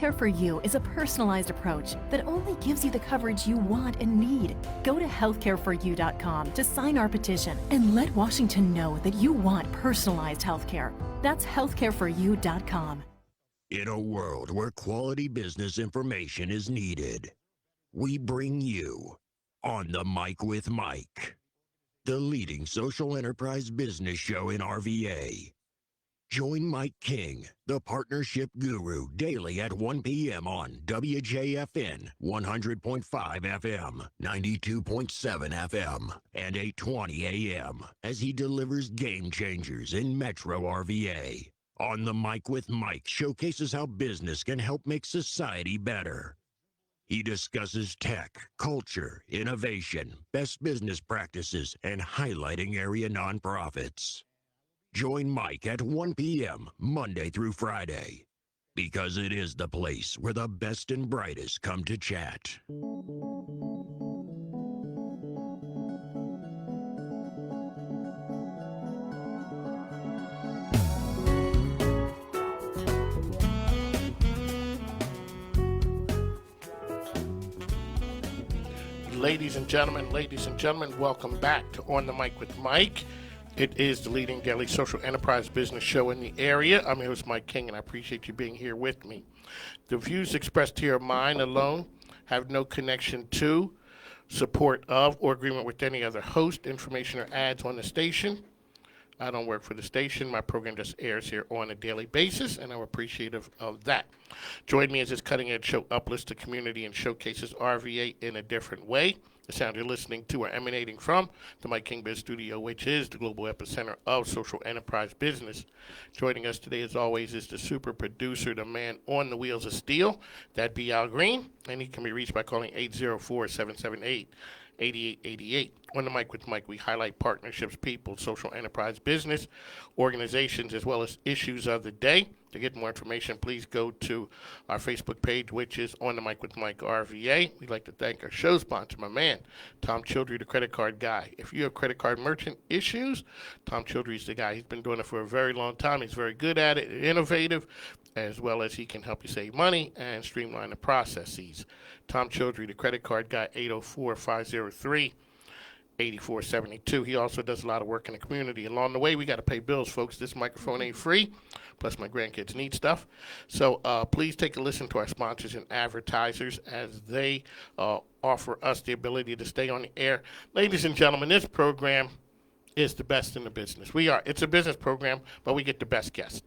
Healthcare for You is a personalized approach that only gives you the coverage you want and need. Go to healthcareforyou.com to sign our petition and let Washington know that you want personalized healthcare. That's healthcareforyou.com. In a world where quality business information is needed, we bring you On the Mic with Mike, the leading social enterprise business show in RVA. Join Mike King, the partnership guru, daily at 1 p.m. on WJFN 100.5 FM, 92.7 FM, and 820 a.m. as he delivers game changers in Metro RVA. On the Mic with Mike showcases how business can help make society better. He discusses tech, culture, innovation, best business practices, and highlighting area nonprofits. Join Mike at 1 p.m. Monday through Friday, because it is the place where the best and brightest come to chat. Ladies and gentlemen, welcome back to On the Mic with Mike. It is the leading daily social enterprise business show in the area. I'm your host, Mike King, and I appreciate you being here with me. The views expressed here are mine alone, have no connection to, support of, or agreement with any other host, information, or ads on the station. I don't work for the station. My program just airs here on a daily basis, and I'm appreciative of that. Join me as this cutting-edge show uplifts the community and showcases RVA in a different way. The sound you're listening to are emanating from the Mike King Biz Studio, which is the global epicenter of social enterprise business. Joining us today, as always, is the super producer, the man on the wheels of steel. That'd be Al Green, and he can be reached by calling 804-778-8888. On the Mic with Mike, we highlight partnerships, people, social enterprise business, organizations, as well as issues of the day. To get more information, please go to our Facebook page, which is On the Mic with Mike RVA. We'd like to thank our show sponsor, my man, Tom Childry, the credit card guy. If you have credit card merchant issues, Tom Childry is the guy. He's been doing it for a very long time. He's very good at it, innovative, as well as he can help you save money and streamline the processes. Tom Childry, the credit card guy, 804-503-8472. He also does a lot of work in the community. Along the way, we got to pay bills, folks. This microphone ain't free, plus my grandkids need stuff. So please take a listen to our sponsors and advertisers as they offer us the ability to stay on the air. Ladies and gentlemen, this program is the best in the business. It's a business program, but we get the best guests.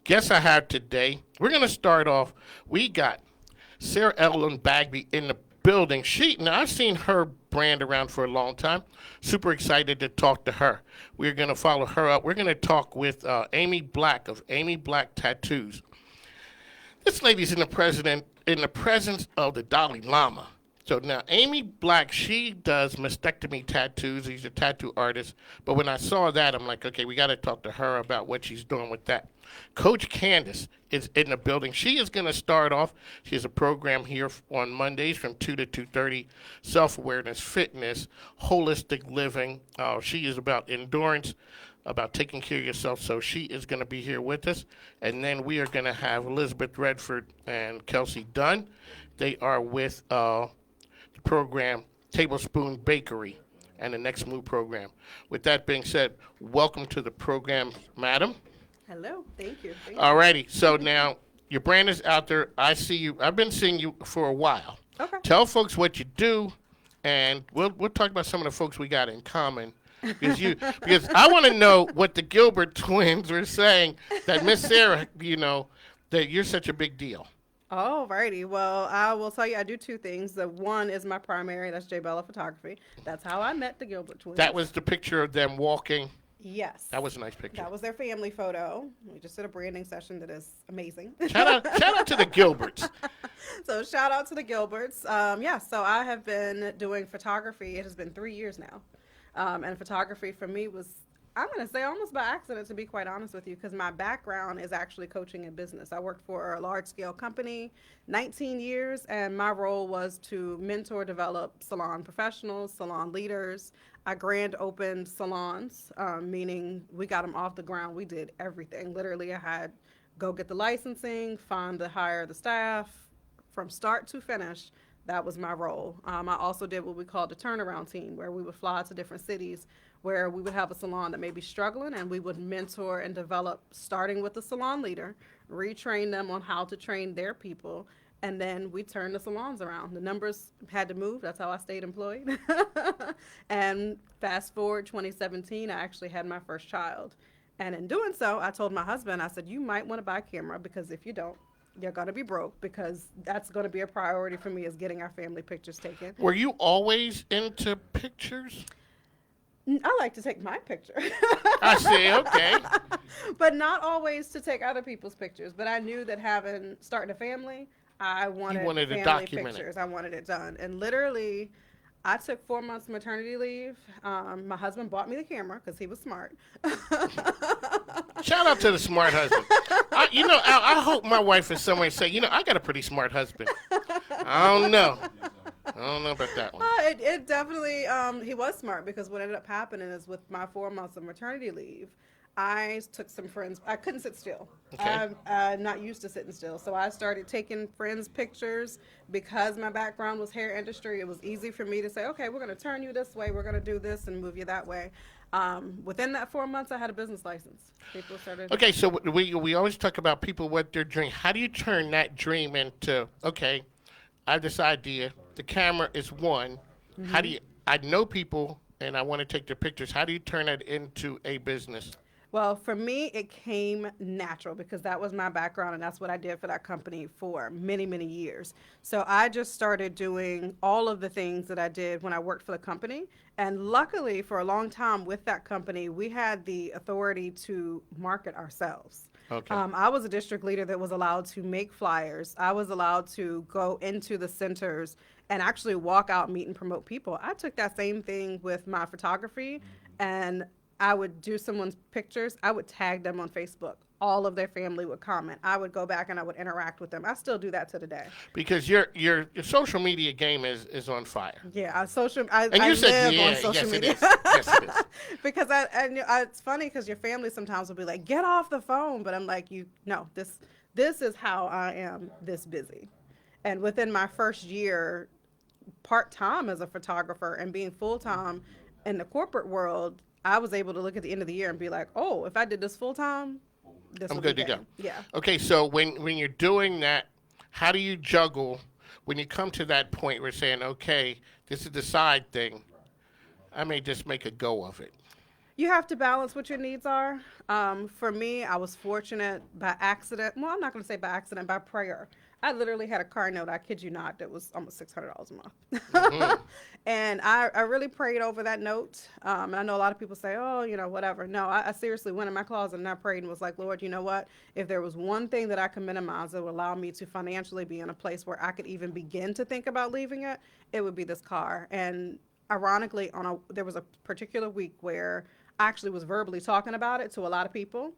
Guests I have today, we're going to start off. We got Saraellen Bagby in the building. Now I've seen her brand around for a long time. Super excited to talk to her. We're going to follow her up. We're going to talk with Amy Black of Amy Black Tattoos. This lady's in the presence of the Dalai Lama. So now Amy Black, she does mastectomy tattoos. She's a tattoo artist. But when I saw that, I'm like, okay, we got to talk to her about what she's doing with that. Coach Candace is in the building. She is going to start off. She has a program here on Mondays from 2 to 2:30, self-awareness, fitness, holistic living. She is about endurance, about taking care of yourself. So she is going to be here with us. And then we are going to have Elizabeth Redford and Kelsey Dunn. They are with the program Tablespoon Bakery and the Next Move program. With that being said, welcome to the program, madam. Hello, thank you. All righty, so now your brand is out there. I see you. I've been seeing you for a while. Okay. Tell folks what you do, and we'll talk about some of the folks we got in common. Because I want to know what the Gilbert twins were saying, that Miss Sarah, that you're such a big deal. All righty. Well, I will tell you, I do two things. The one is my primary. That's J Bella Photography. That's how I met the Gilbert twins. That was the picture of them walking. Yes. That was a nice picture. That was their family photo. We just did a branding session that is amazing. Shout out to the Gilberts. So shout out to the Gilberts. So I have been doing photography. It has been 3 years now. And photography for me was, I'm going to say almost by accident, to be quite honest with you, because my background is actually coaching in business. I worked for a large-scale company, 19 years, and my role was to mentor, develop salon professionals, salon leaders. I grand opened salons, meaning we got them off the ground. We did everything. Literally, I had go get the licensing, hire the staff from start to finish. That was my role. I also did what we called the turnaround team, where we would fly to different cities where we would have a salon that may be struggling, and we would mentor and develop, starting with the salon leader, retrain them on how to train their people, and then we turned the salons around. The numbers had to move. That's how I stayed employed. And fast forward 2017, I actually had my first child. And in doing so, I told my husband, I said, you might want to buy a camera, because if you don't, you're going to be broke, because that's going to be a priority for me, is getting our family pictures taken. Were you always into pictures? I like to take my picture. I see, okay. But not always to take other people's pictures. But I knew that starting a family, I wanted to family document it. pictures. I wanted it done. And literally, I took 4 months maternity leave. My husband bought me the camera because he was smart. Shout out to the smart husband. I hope my wife is somewhere say, I got a pretty smart husband. I don't know about that one. It definitely, he was smart, because what ended up happening is, with my 4 months of maternity leave, I took some friends. I couldn't sit still. Okay. I'm not used to sitting still. So I started taking friends' pictures. Because my background was hair industry, it was easy for me to say, okay, we're going to turn you this way, we're going to do this and move you that way. Within that 4 months, I had a business license. People started. Okay, so we always talk about people, what their dream. How do you turn that dream into, okay, I have this idea. The camera is one. Mm-hmm. How do you, I know people and I want to take their pictures. How do you turn that into a business? Well, for me, it came natural, because that was my background, and that's what I did for that company for many, many years. So I just started doing all of the things that I did when I worked for the company. And luckily, for a long time with that company, we had the authority to market ourselves. Okay. I was a district leader that was allowed to make flyers. I was allowed to go into the centers and actually walk out, meet, and promote people. I took that same thing with my photography, and I would do someone's pictures. I would tag them on Facebook. All of their family would comment. I would go back and I would interact with them. I still do that to today. Because your social media game is on fire. Yeah, I And you live said, on social media. It is. Yes, it is. Because it's funny, because your family sometimes will be like, get off the phone. But I'm like, no, this is how I am this busy. And within my first year, part-time as a photographer and being full-time in the corporate world, I was able to look at the end of the year and be like, oh, if I did this full-time, I'm good to go. Yeah. Okay, so when you're doing that, how do you juggle when you come to that point where you're saying, okay, this is the side thing, I may just make a go of it? You have to balance what your needs are. For me, I was fortunate by accident. Well, I'm not going to say by accident, by prayer. I literally had a car note, I kid you not, that was almost $600 a month. Mm-hmm. And I really prayed over that note. I know a lot of people say, oh, whatever. No, I seriously went in my closet and I prayed and was like, Lord, you know what? If there was one thing that I could minimize that would allow me to financially be in a place where I could even begin to think about leaving it, it would be this car. And ironically, there was a particular week where I actually was verbally talking about it to a lot of people.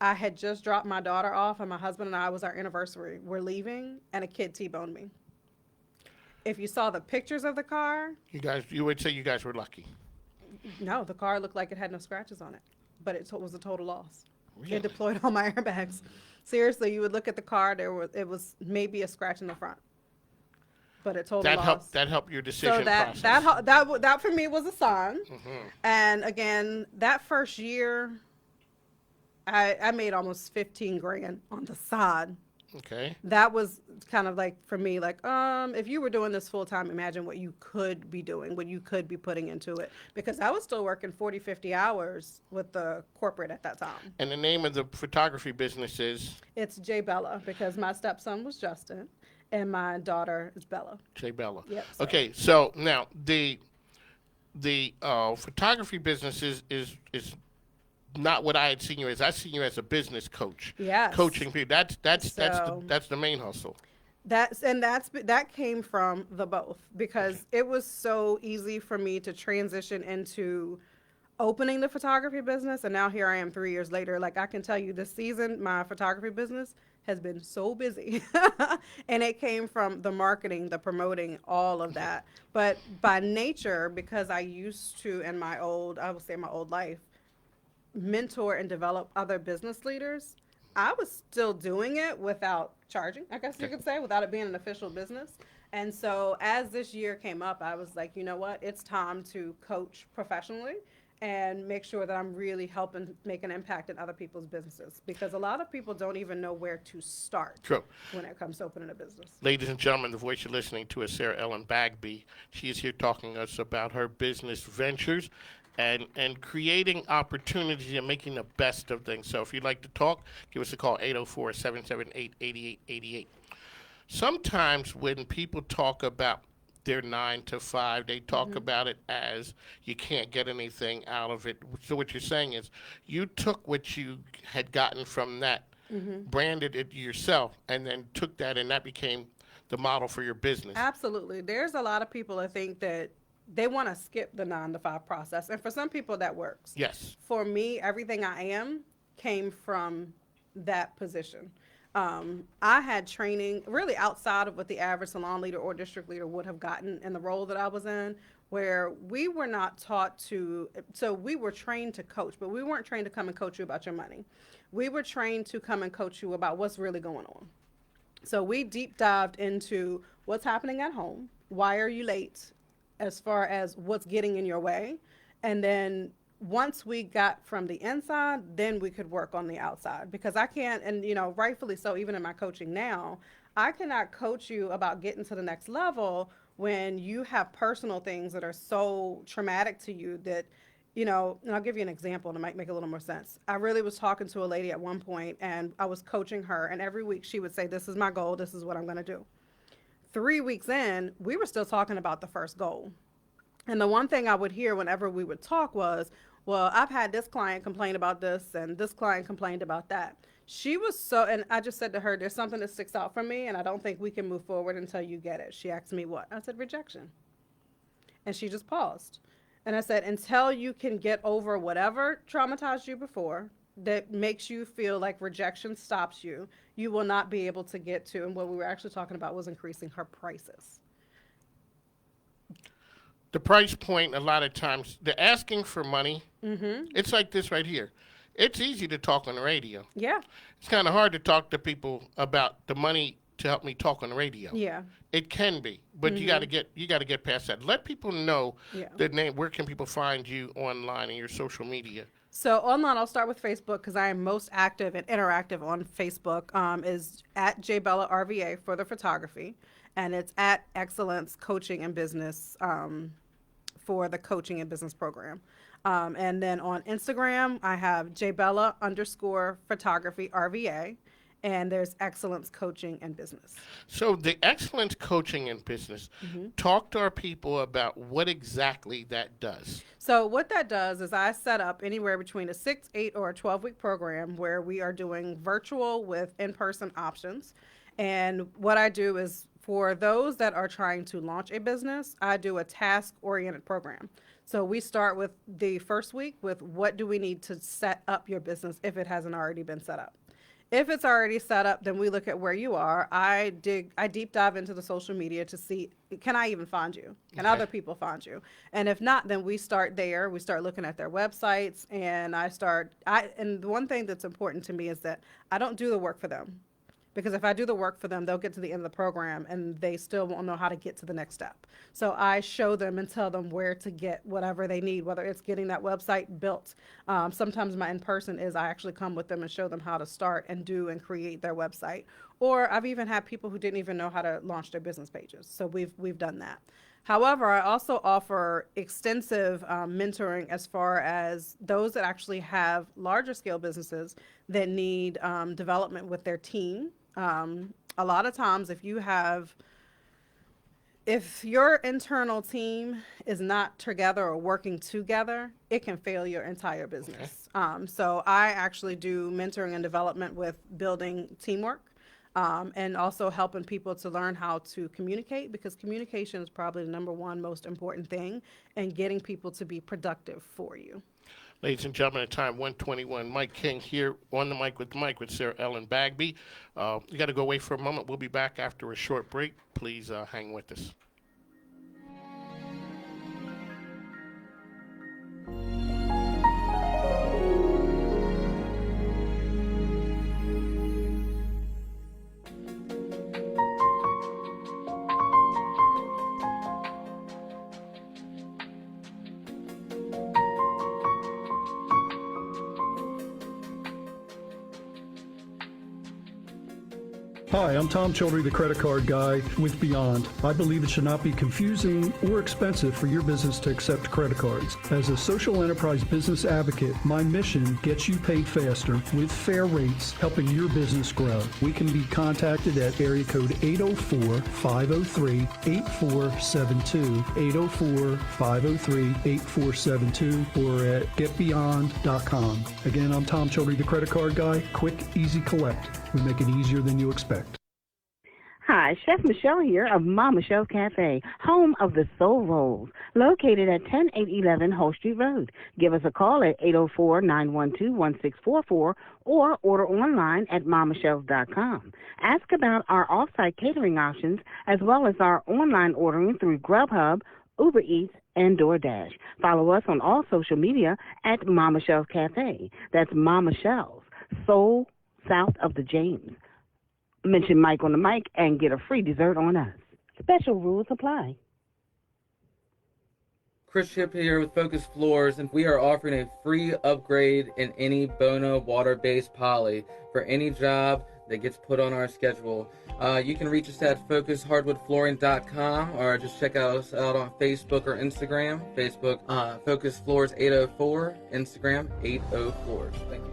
I had just dropped my daughter off, and my husband and I, was our anniversary. We're leaving, and a kid T-boned me. If you saw the pictures of the car, you would say you guys were lucky. No, the car looked like it had no scratches on it, but it was a total loss. Really? It deployed all my airbags. Seriously, you would look at the car, it was maybe a scratch in the front, but it total loss. That helped your decision process. That for me was a sign. Mm-hmm. And again, that first year, I made almost 15 grand on the side. Okay. That was kind of like, for me, like, if you were doing this full time, imagine what you could be doing, what you could be putting into it. Because I was still working 40, 50 hours with the corporate at that time. And the name of the photography business is? It's J Bella, because my stepson was Justin and my daughter is Bella. J Bella. Yep. Okay, so now the photography business is not what I had seen you as. I seen you as a business coach. Yes. Coaching people. That's the main hustle. That came from the both, because it was so easy for me to transition into opening the photography business, and now here I am 3 years later. Like, I can tell you, this season my photography business has been so busy. And it came from the marketing, the promoting, all of that. But by nature, because I used to, in my old life, mentor and develop other business leaders, I was still doing it without charging, I guess you Okay. could say, without it being an official business. And so as this year came up, I was like, you know what? It's time to coach professionally and make sure that I'm really helping make an impact in other people's businesses, because a lot of people don't even know where to start True. when it comes to opening a business. Ladies and gentlemen, the voice you're listening to is Saraellen Bagby. She is here talking to us about her business ventures and creating opportunities and making the best of things. So if you'd like to talk, give us a call, 804-778-8888. Sometimes when people talk about their 9 to 5, they talk about it as you can't get anything out of it. So what you're saying is you took what you had gotten from that, branded it yourself, and then took that, and that became the model for your business. Absolutely. There's a lot of people that think that they want to skip the 9 to 5 process. And for some people, that works. Yes. For me, everything I am came from that position. I had training really outside of what the average salon leader or district leader would have gotten in the role that I was in, where we were not taught to, so we were trained to coach, but we weren't trained to come and coach you about your money. We were trained to come and coach you about what's really going on. So we deep dived into what's happening at home, why are you late, as far as what's getting in your way, and then once we got from the inside, then we could work on the outside. Because I can't, and rightfully so, even in my coaching now, I cannot coach you about getting to the next level when you have personal things that are so traumatic to you that, and I'll give you an example and it might make a little more sense. I really was talking to a lady at one point and I was coaching her, and every week she would say, this is my goal, this is what I'm going to do. 3 weeks in, we were still talking about the first goal. And the one thing I would hear whenever we would talk was, well, I've had this client complain about this and this client complained about that. She was so, and I just said to her, there's something that sticks out for me and I don't think we can move forward until you get it. She asked me what? I said, rejection. And she just paused. And I said, until you can get over whatever traumatized you before that makes you feel like rejection stops you, you will not be able to get to, and what we were actually talking about was increasing her prices. The price point, a lot of times, they're asking for money. It's like this right here. It's easy to talk on the radio. Yeah. It's kind of hard to talk to people about the money to help me talk on the radio. Yeah. It can be, but you got to get past that. Let people know the name. Where can people find you online and your social media? So online, I'll start with Facebook because I am most active and interactive on Facebook. Is at JBellaRVA for the photography, and it's at Excellence Coaching and Business for the coaching and business program. And then on Instagram, I have JBella_photography RVA, and there's Excellence Coaching and Business. So the Excellence Coaching and Business, talk to our people about what exactly that does. So what that does is I set up anywhere between a 6, 8, or a 12-week program where we are doing virtual with in-person options. And what I do is for those that are trying to launch a business, I do a task-oriented program. So we start with the first week with what do we need to set up your business if it hasn't already been set up. If it's already set up, then we look at where you are. I deep dive into the social media to see, can I even find you? Can other people find you? And if not, then we start there. We start looking at their websites, and and the one thing that's important to me is that I don't do the work for them. Because if I do the work for them, they'll get to the end of the program and they still won't know how to get to the next step. So I show them and tell them where to get whatever they need, whether it's getting that website built. Sometimes my in-person is I actually come with them and show them how to start and do and create their website. Or I've even had people who didn't even know how to launch their business pages. So we've done that. However, I also offer extensive mentoring as far as those that actually have larger scale businesses that need development with their team. A lot of times if your internal team is not together or working together, it can fail your entire business. So I actually do mentoring and development with building teamwork, and also helping people to learn how to communicate, because communication is probably the number one most important thing in getting people to be productive for you. Ladies and gentlemen, at time 1:21, Mike King here on the mic with Saraellen Bagby. You got to go away for a moment. We'll be back after a short break. Please hang with us. Hi, I'm Tom Childry, the credit card guy with Beyond. I believe it should not be confusing or expensive for your business to accept credit cards. As a social enterprise business advocate, my mission gets you paid faster with fair rates, helping your business grow. We can be contacted at area code 804-503-8472, 804-503-8472, or at getbeyond.com. Again, I'm Tom Childry, the credit card guy. Quick, easy collect. We make it easier than you expect. Hi, Chef Michelle here of Mama Michelle's Cafe, home of the Soul Rolls, located at 10811 Whole Street Road. Give us a call at 804-912-1644 or order online at mamachells.com. Ask about our off-site catering options as well as our online ordering through Grubhub, Uber Eats, and DoorDash. Follow us on all social media at Mama Michelle's Cafe. That's Mama Michelle's, Soul south of the James. Mention Mike on the mic and get a free dessert on us. Special rules apply. Chris Ship here with Focus Floors, and we are offering a free upgrade in any Bona water-based poly for any job that gets put on our schedule. You can reach us at focushardwoodflooring.com or just check us out on Facebook or Instagram. Facebook, Focus Floors 804, Instagram 80Floors. Thank you.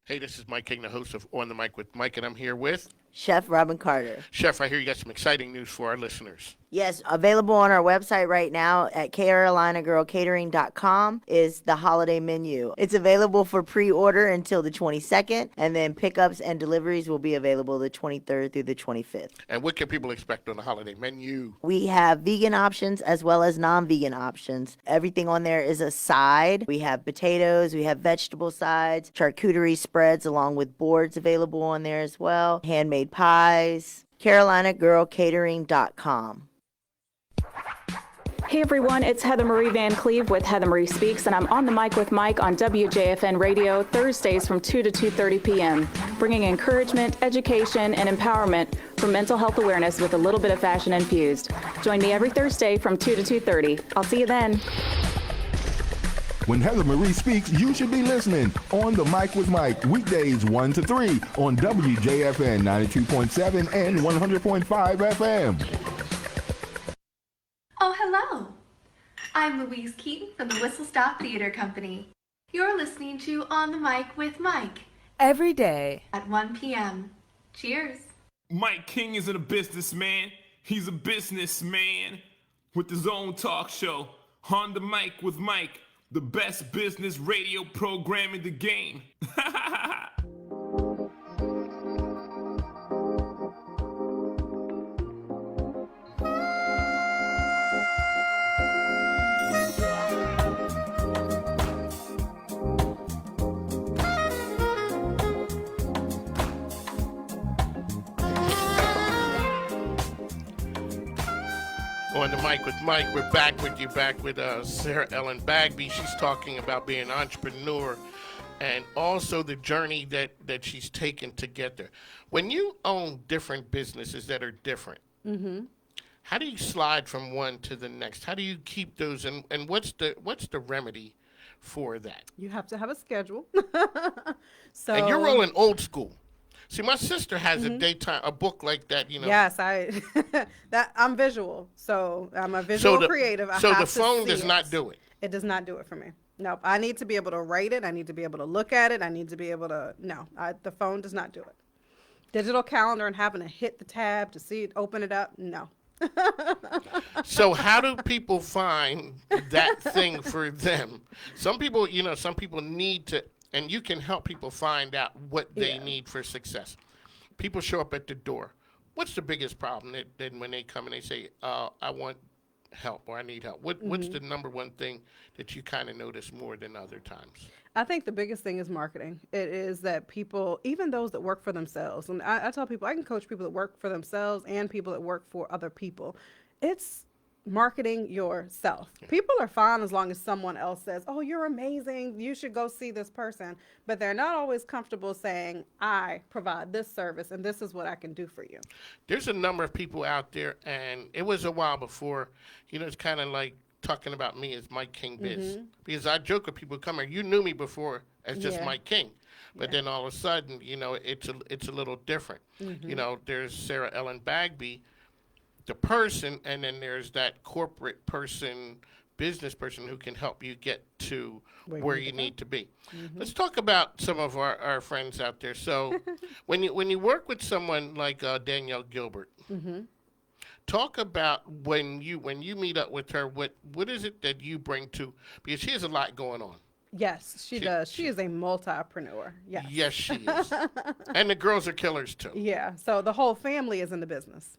Hey, this is Mike King, the host of On the Mic with Mike, and I'm here with Chef Robin Carter. Chef. I hear you got some exciting news for our listeners. Yes, available on our website right now at carolinagirlcatering.com is the holiday menu. It's available for pre-order until the 22nd, and then pickups and deliveries will be available the 23rd through the 25th. And what can people expect on the holiday menu? We have vegan options as well as non-vegan options. Everything on there is a side. We have potatoes, we have vegetable sides, charcuterie spreads along with boards available on there as well, handmade pies, carolinagirlcatering.com. Hey everyone, it's Heather Marie Van Cleve with Heather Marie Speaks, and I'm on the mic with Mike on WJFN Radio Thursdays from 2 to 2:30 p.m., bringing encouragement, education, and empowerment for mental health awareness with a little bit of fashion infused. Join me every Thursday from 2 to 2:30. I'll see you then. When Heather Marie speaks, you should be listening. On the Mic with Mike, weekdays 1 to 3 on WJFN 92.7 and 100.5 FM. Oh, hello. I'm Louise Keaton from the Whistle Stop Theater Company. You're listening to On the Mic with Mike. Every day at 1 p.m. Cheers. Mike King isn't a businessman. He's a businessman with his own talk show. On the Mic with Mike, the best business radio program in the game. On the Mic with Mike, we're back with Saraellen Bagby. She's talking about being an entrepreneur and also the journey that she's taken to get there. When you own different businesses that are different, how do you slide from one to the next? How do you keep those, and what's the remedy for that? You have to have a schedule. And you're rolling old school. See, my sister has a book like that, you know. Yes, I'm visual, so I'm a visual creative. So the phone does not do it. It does not do it for me. Nope. I need to be able to write it. I need to be able to look at it. I need to be able to. The phone does not do it. Digital calendar and having to hit the tab to see it, open it up. No. So how do people find that thing for them? Some people need to. And you can help people find out what they need for success. People show up at the door. What's the biggest problem that when they come and they say, I want help or I need help? What's the number one thing that you kind of notice more than other times? I think the biggest thing is marketing. It is that people, even those that work for themselves, and I tell people I can coach people that work for themselves and people that work for other people. It's marketing yourself. People are fine as long as someone else says, oh, you're amazing, you should go see this person, but they're not always comfortable saying, I provide this service and this is what I can do for you. There's a number of people out there, and it was a while before, it's kind of like talking about me as Mike King Biz, because I joke with people who come here, you knew me before as just Mike King. But then all of a sudden, it's a little different. There's Saraellen Bagby, the person, and then there's that corporate person, business person who can help you get to where you need to be. Let's talk about some of our friends out there. So when you work with someone like Danielle Gilbert, talk about when you meet up with her, what is it that you bring to, because she has a lot going on. Yes, she does. She is a multipreneur. Yes. Yes, she is. And the girls are killers too. Yeah. So the whole family is in the business.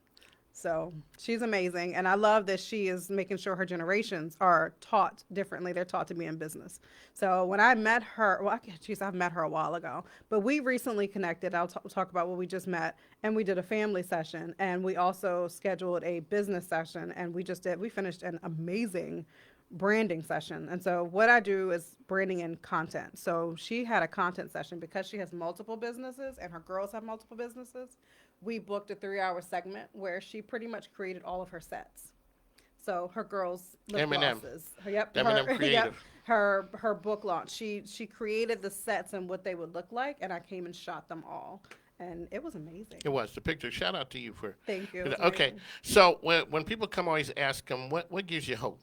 So she's amazing. And I love that she is making sure her generations are taught differently. They're taught to be in business. So when I met her, I've met her a while ago, but we recently connected. I'll talk about what we just met, and we did a family session, and we also scheduled a business session, and we finished an amazing branding session. And so what I do is branding and content. So she had a content session because she has multiple businesses and her girls have multiple businesses. We booked a 3-hour segment where she pretty much created all of her sets. So her girls' lip glosses. Her book launch. She created the sets and what they would look like, and I came and shot them all. And it was amazing. It was. The picture. Shout out to you for. Thank you. Okay. So when people come, always ask them, what gives you hope?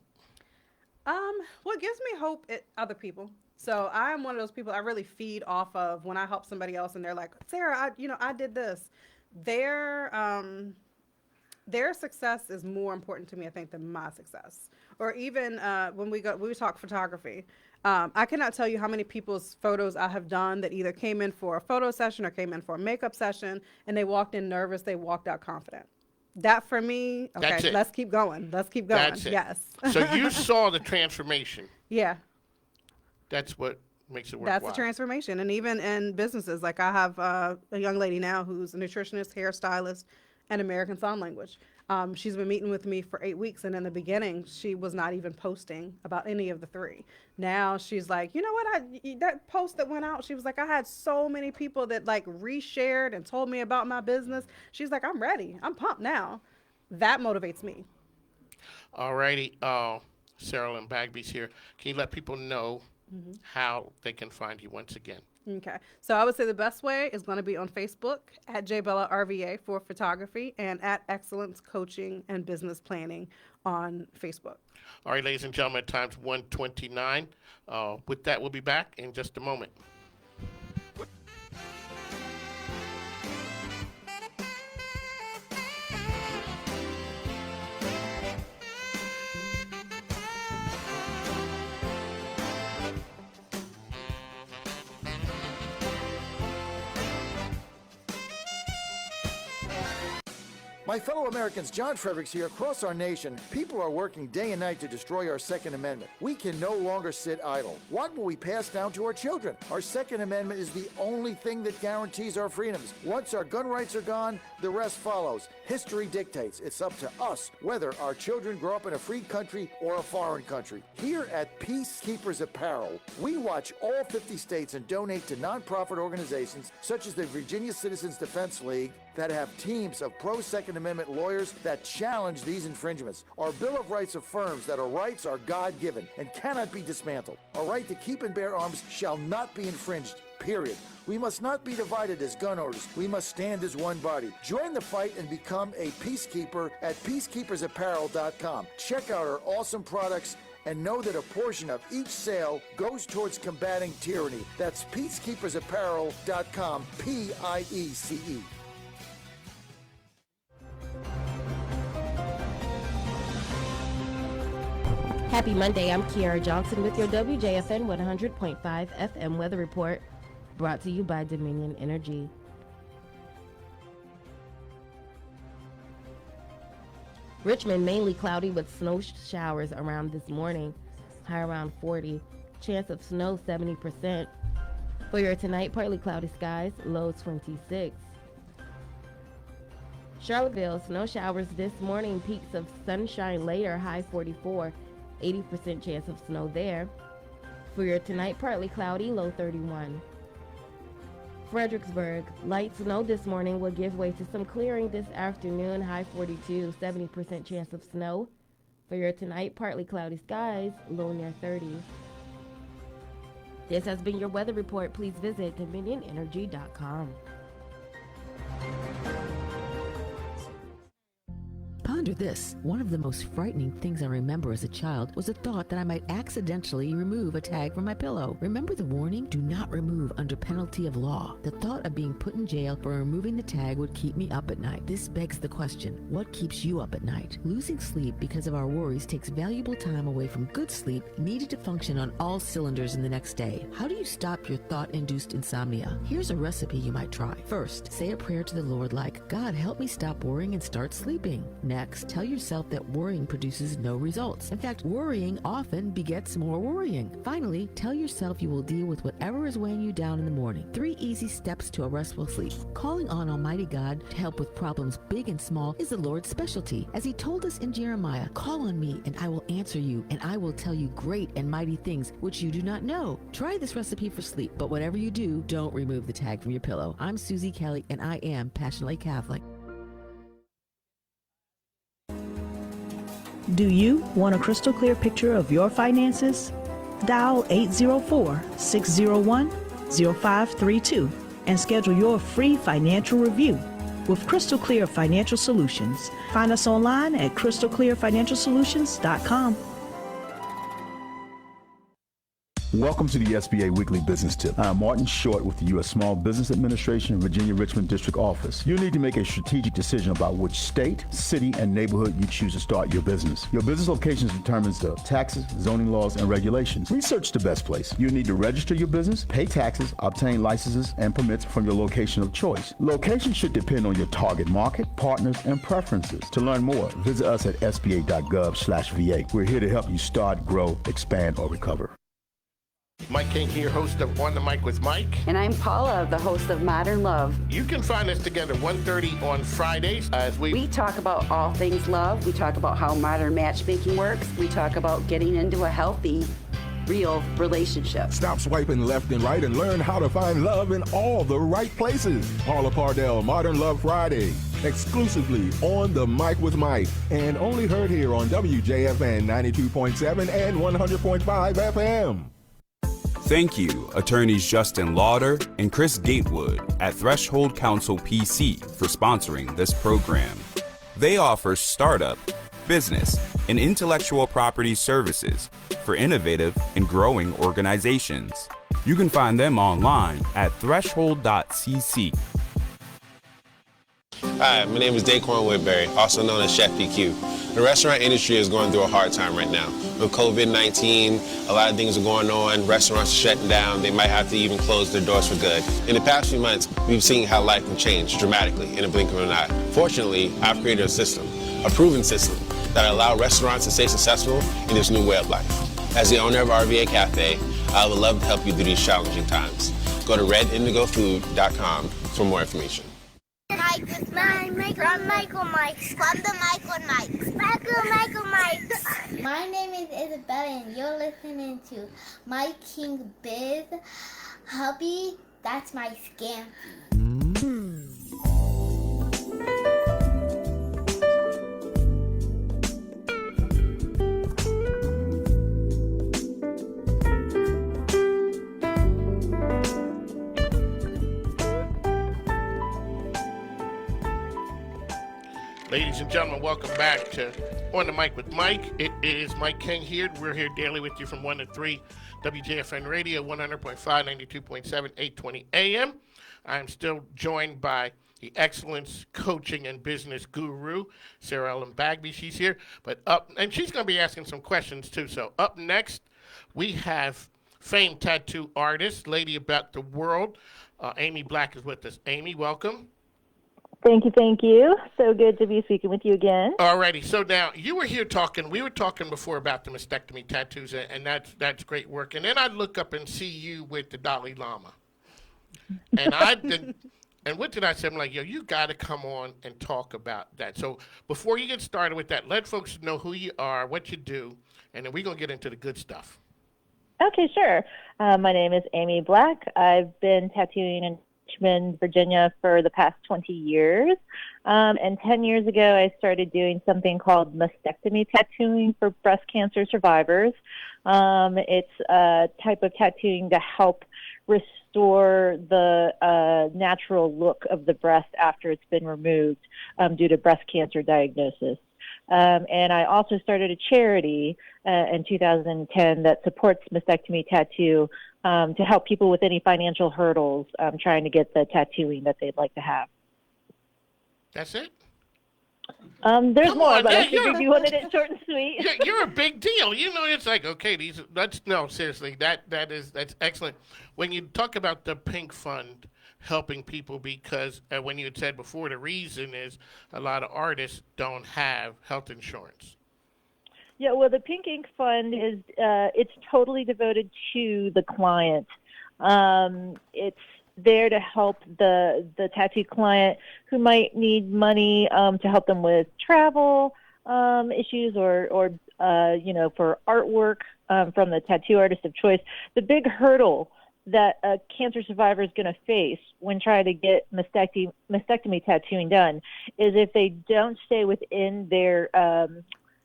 What gives me hope is other people. So I am one of those people I really feed off of when I help somebody else and they're like, Sarah, I did this. Their success is more important to me, I think, than my success. Or even when we talk photography. I cannot tell you how many people's photos I have done that either came in for a photo session or came in for a makeup session, and they walked in nervous, they walked out confident. That for me, okay, let's keep going. Let's keep going. That's it. Yes. So you saw the transformation. Yeah. That's what makes it worthwhile. That's the transformation. And even in businesses, like I have a young lady now who's a nutritionist, hairstylist, and American Sign Language. She's been meeting with me for 8 weeks, and in the beginning, she was not even posting about any of the three. Now she's like, you know what, that post that went out, she was like, I had so many people that like reshared and told me about my business. She's like, I'm ready. I'm pumped now. That motivates me. All righty. Saraellen Bagby's here. Can you let people know how they can find you once again? Okay. So I would say the best way is going to be on Facebook at JBellaRVA for photography and at Excellence Coaching and Business Planning on Facebook. All right, ladies and gentlemen, time's 1:29. With that, we'll be back in just a moment. My fellow Americans, John Fredericks here. Across our nation, people are working day and night to destroy our Second Amendment. We can no longer sit idle. What will we pass down to our children? Our Second Amendment is the only thing that guarantees our freedoms. Once our gun rights are gone, the rest follows. History dictates. It's up to us whether our children grow up in a free country or a foreign country. Here at Peacekeepers Apparel, we watch all 50 states and donate to nonprofit organizations such as the Virginia Citizens Defense League that have teams of pro-Second Amendment lawyers that challenge these infringements. Our Bill of Rights affirms that our rights are God-given and cannot be dismantled. Our right to keep and bear arms shall not be infringed, period. We must not be divided as gun owners. We must stand as one body. Join the fight and become a peacekeeper at peacekeepersapparel.com. Check out our awesome products and know that a portion of each sale goes towards combating tyranny. That's peacekeepersapparel.com, P-I-E-C-E. Happy Monday, I'm Kiara Johnson with your WJFN 100.5 FM weather report, brought to you by Dominion Energy. Richmond, mainly cloudy with snow showers around this morning, high around 40. Chance of snow 70%. For your tonight, partly cloudy skies, low 26. Charlottesville, snow showers this morning, peaks of sunshine later, high 44. 80% chance of snow there. For your tonight, partly cloudy, low 31. Fredericksburg, light snow this morning will give way to some clearing this afternoon, high 42, 70% chance of snow. For your tonight, partly cloudy skies, low near 30. This has been your weather report. Please visit dominionenergy.com. Ponder this. One of the most frightening things I remember as a child was the thought that I might accidentally remove a tag from my pillow. Remember the warning? Do not remove under penalty of law. The thought of being put in jail for removing the tag would keep me up at night. This begs the question, what keeps you up at night? Losing sleep because of our worries takes valuable time away from good sleep needed to function on all cylinders in the next day. How do you stop your thought-induced insomnia? Here's a recipe you might try. First, say a prayer to the Lord like, God, help me stop worrying and start sleeping. Next, tell yourself that worrying produces no results. In fact, worrying often begets more worrying. Finally, tell yourself you will deal with whatever is weighing you down in the morning. 3 easy steps to a restful sleep. Calling on Almighty God to help with problems big and small is the Lord's specialty. As he told us in Jeremiah, call on me and I will answer you, and I will tell you great and mighty things which you do not know. Try this recipe for sleep, but whatever you do, don't remove the tag from your pillow. I'm Susie Kelly, and I am passionately Catholic. Do you want a crystal clear picture of your finances? Dial 804-601-0532 and schedule your free financial review with Crystal Clear Financial Solutions. Find us online at crystalclearfinancialsolutions.com. Welcome to the SBA Weekly Business Tip. I'm Martin Short with the U.S. Small Business Administration, Virginia Richmond District Office. You need to make a strategic decision about which state, city, and neighborhood you choose to start your business. Your business location determines the taxes, zoning laws, and regulations. Research the best place. You need to register your business, pay taxes, obtain licenses and permits from your location of choice. Location should depend on your target market, partners, and preferences. To learn more, visit us at sba.gov/VA. We're here to help you start, grow, expand, or recover. Mike King here, host of On the Mic with Mike. And I'm Paula, the host of Modern Love. You can find us together 1:30 on Fridays as we talk about all things love. We talk about how modern matchmaking works. We talk about getting into a healthy, real relationship. Stop swiping left and right and learn how to find love in all the right places. Paula Pardell, Modern Love Friday, exclusively on the Mic with Mike, and only heard here on WJFN 92.7 and 100.5 FM. Thank you, attorneys Justin Lauder and Chris Gatewood at Threshold Counsel PC for sponsoring this program. They offer startup, business, and intellectual property services for innovative and growing organizations. You can find them online at threshold.cc. Hi, my name is Daquan Woodbury, also known as Chef PQ. The restaurant industry is going through a hard time right now. With COVID-19, a lot of things are going on. Restaurants are shutting down. They might have to even close their doors for good. In the past few months, we've seen how life can change dramatically in a blink of an eye. Fortunately, I've created a system, a proven system, that allows restaurants to stay successful in this new way of life. As the owner of RVA Cafe, I would love to help you through these challenging times. Go to redindigofood.com for more information. Mike with Mike from Michael Mike's. From the Michael Mike's. Michael Mike's. My name is Isabella and you're listening to Mike King Biz. Hubby, that's my Scampy. Ladies and gentlemen, welcome back to On the Mic with Mike. It is Mike King here. We're here daily with you from 1 to 3, WJFN Radio, 100.5, 92.7, 820 AM. I'm still joined by the excellence coaching and business guru, Saraellen Bagby. She's here, and she's going to be asking some questions too. So up next, we have famed tattoo artist, lady about the world, Amy Black is with us. Amy, welcome. Thank you. So good to be speaking with you again. Alrighty, so now you were here we were talking before about the mastectomy tattoos, and that's great work. And then I'd look up and see you with the Dalai Lama. And and what did I say? I'm like, yo, you got to come on and talk about that. So before you get started with that, let folks know who you are, what you do, and then we're going to get into the good stuff. Okay, sure. My name is Amy Black. I've been tattooing and Richmond, Virginia for the past 20 years. And 10 years ago, I started doing something called mastectomy tattooing for breast cancer survivors. It's a type of tattooing to help restore the natural look of the breast after it's been removed due to breast cancer diagnosis. And I also started a charity in 2010 that supports mastectomy tattoo to help people with any financial hurdles trying to get the tattooing that they'd like to have. That's it? There's Come more, on, but man, I figured you wanted it short and sweet. You're a big deal. You know, it's like, okay, no, seriously, that's excellent. When you talk about the Pink Fund helping people, because when you had said before, the reason is a lot of artists don't have health insurance. Yeah, well, the Pink Ink Fund is it's totally devoted to the client. It's there to help the tattoo client who might need money to help them with travel issues or for artwork from the tattoo artist of choice. The big hurdle that a cancer survivor is going to face when trying to get mastectomy tattooing done is if they don't stay within their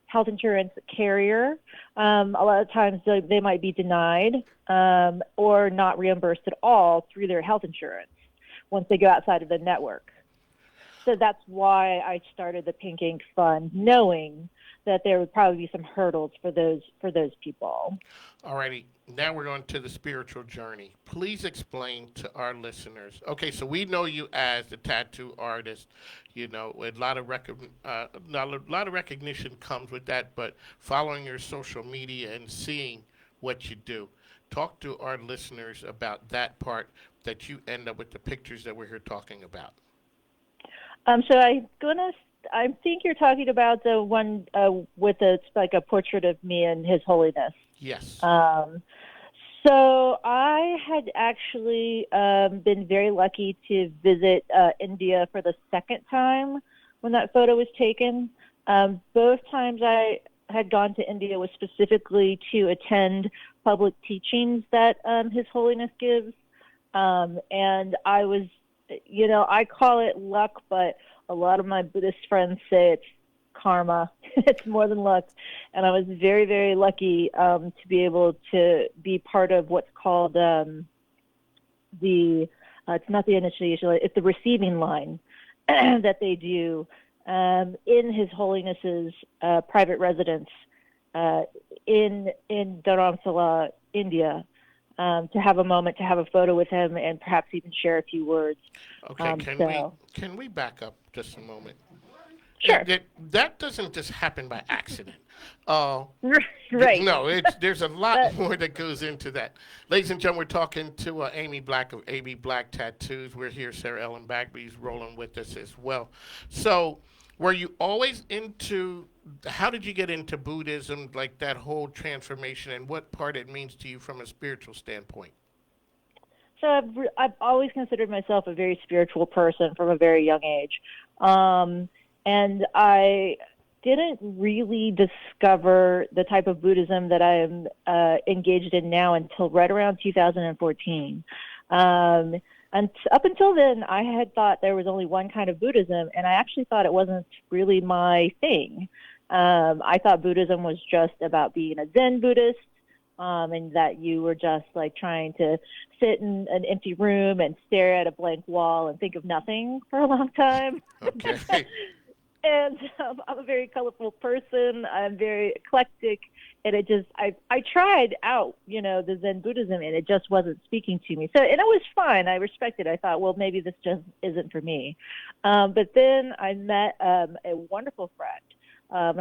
health insurance carrier. A lot of times they might be denied or not reimbursed at all through their health insurance once they go outside of the network. So that's why I started the Pink Ink Fund, knowing that there would probably be some hurdles for those people. All righty. Now we're going to the spiritual journey. Please explain to our listeners. Okay, so we know you as the tattoo artist. You know, a lot of recognition comes with that, but following your social media and seeing what you do. Talk to our listeners about that part that you end up with the pictures that we're here talking about. So I think you're talking about the one with like a portrait of me and His Holiness. Yes. So I had actually been very lucky to visit India for the second time when that photo was taken. Both times I had gone to India was specifically to attend public teachings that His Holiness gives. And I was, I call it luck, but a lot of my Buddhist friends say it's karma. It's more than luck. And I was very, very lucky to be able to be part of what's called it's not the initiation, it's the receiving line that they do in His Holiness's private residence in Dharamsala, India, to have a moment, to have a photo with him, and perhaps even share a few words. Okay, can we back up just a moment? Sure. That doesn't just happen by accident. Right. No, there's a lot more that goes into that. Ladies and gentlemen, we're talking to Amy Black of AB Black Tattoos. We're here. Saraellen Bagby's rolling with us as well. So, were you always how did you get into Buddhism, like that whole transformation, and what part it means to you from a spiritual standpoint? So I've always considered myself a very spiritual person from a very young age. And I didn't really discover the type of Buddhism that I'm engaged in now until right around 2014. And up until then, I had thought there was only one kind of Buddhism, and I actually thought it wasn't really my thing. I thought Buddhism was just about being a Zen Buddhist, and that you were just like trying to sit in an empty room and stare at a blank wall and think of nothing for a long time. Okay. And I'm a very colorful person. I'm very eclectic. And I tried out, the Zen Buddhism, and it just wasn't speaking to me. So, and it was fine. I respected it. I thought, well, maybe this just isn't for me. But then I met a wonderful friend.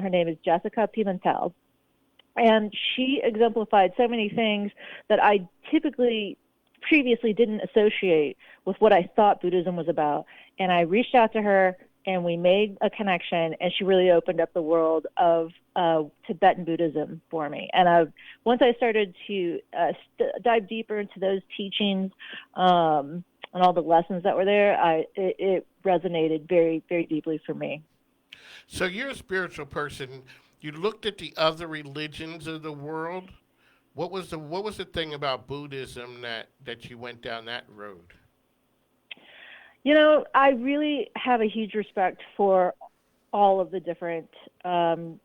Her name is Jessica Pimentel. And she exemplified so many things that I previously didn't associate with what I thought Buddhism was about. And I reached out to her, and we made a connection, and she really opened up the world of Tibetan Buddhism for me. And once I started to dive deeper into those teachings and all the lessons that were there, it resonated very, very deeply for me. So you're a spiritual person. You looked at the other religions of the world. What was the thing about Buddhism that you went down that road? You know, I really have a huge respect for all of the different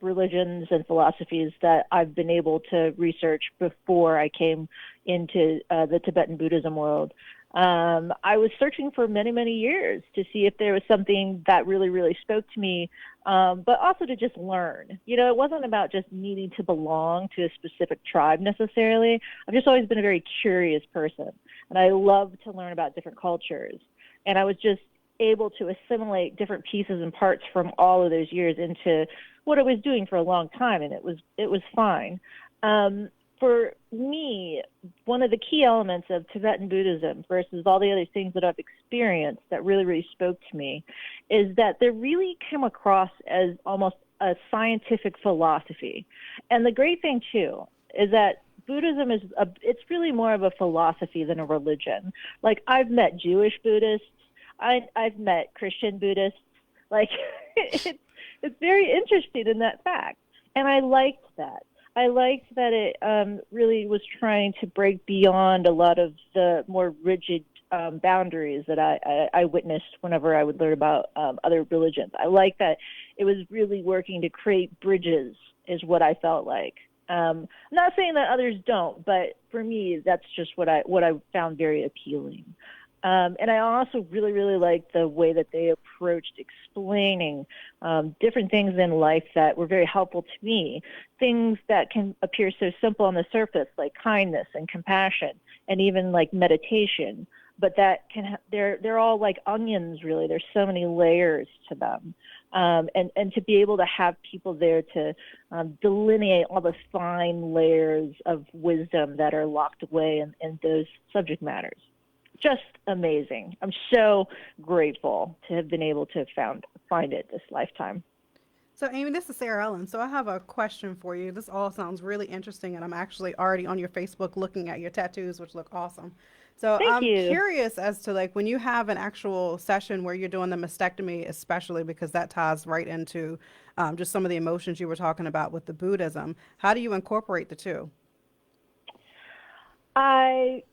religions and philosophies that I've been able to research before I came into the Tibetan Buddhism world. I was searching for many, many years to see if there was something that really, really spoke to me, but also to just learn. You know, it wasn't about just needing to belong to a specific tribe necessarily. I've just always been a very curious person, and I love to learn about different cultures. And I was just able to assimilate different pieces and parts from all of those years into what I was doing for a long time, and it was fine. For me, one of the key elements of Tibetan Buddhism versus all the other things that I've experienced that really, really spoke to me is that they really come across as almost a scientific philosophy. And the great thing, too, is that Buddhism it's really more of a philosophy than a religion. Like, I've met Jewish Buddhists, I've met Christian Buddhists. Like, it's very interesting in that fact. And I liked that. I liked that it really was trying to break beyond a lot of the more rigid boundaries that I witnessed whenever I would learn about other religions. I like that it was really working to create bridges, is what I felt like. I'm not saying that others don't, but for me, that's just what I found very appealing. And I also really, really liked the way that they approached explaining different things in life that were very helpful to me, things that can appear so simple on the surface, like kindness and compassion, and even like meditation. But that they're all like onions, really. There's so many layers to them. And to be able to have people there to delineate all the fine layers of wisdom that are locked away in those subject matters. Just amazing. I'm so grateful to have been able to find it this lifetime. So, Amy, this is Saraellen. So I have a question for you. This all sounds really interesting, and I'm actually already on your Facebook looking at your tattoos, which look awesome. So Thank I'm you. curious as to, like, when you have an actual session where you're doing the mastectomy, especially because that ties right into just some of the emotions you were talking about with the Buddhism, how do you incorporate the two? I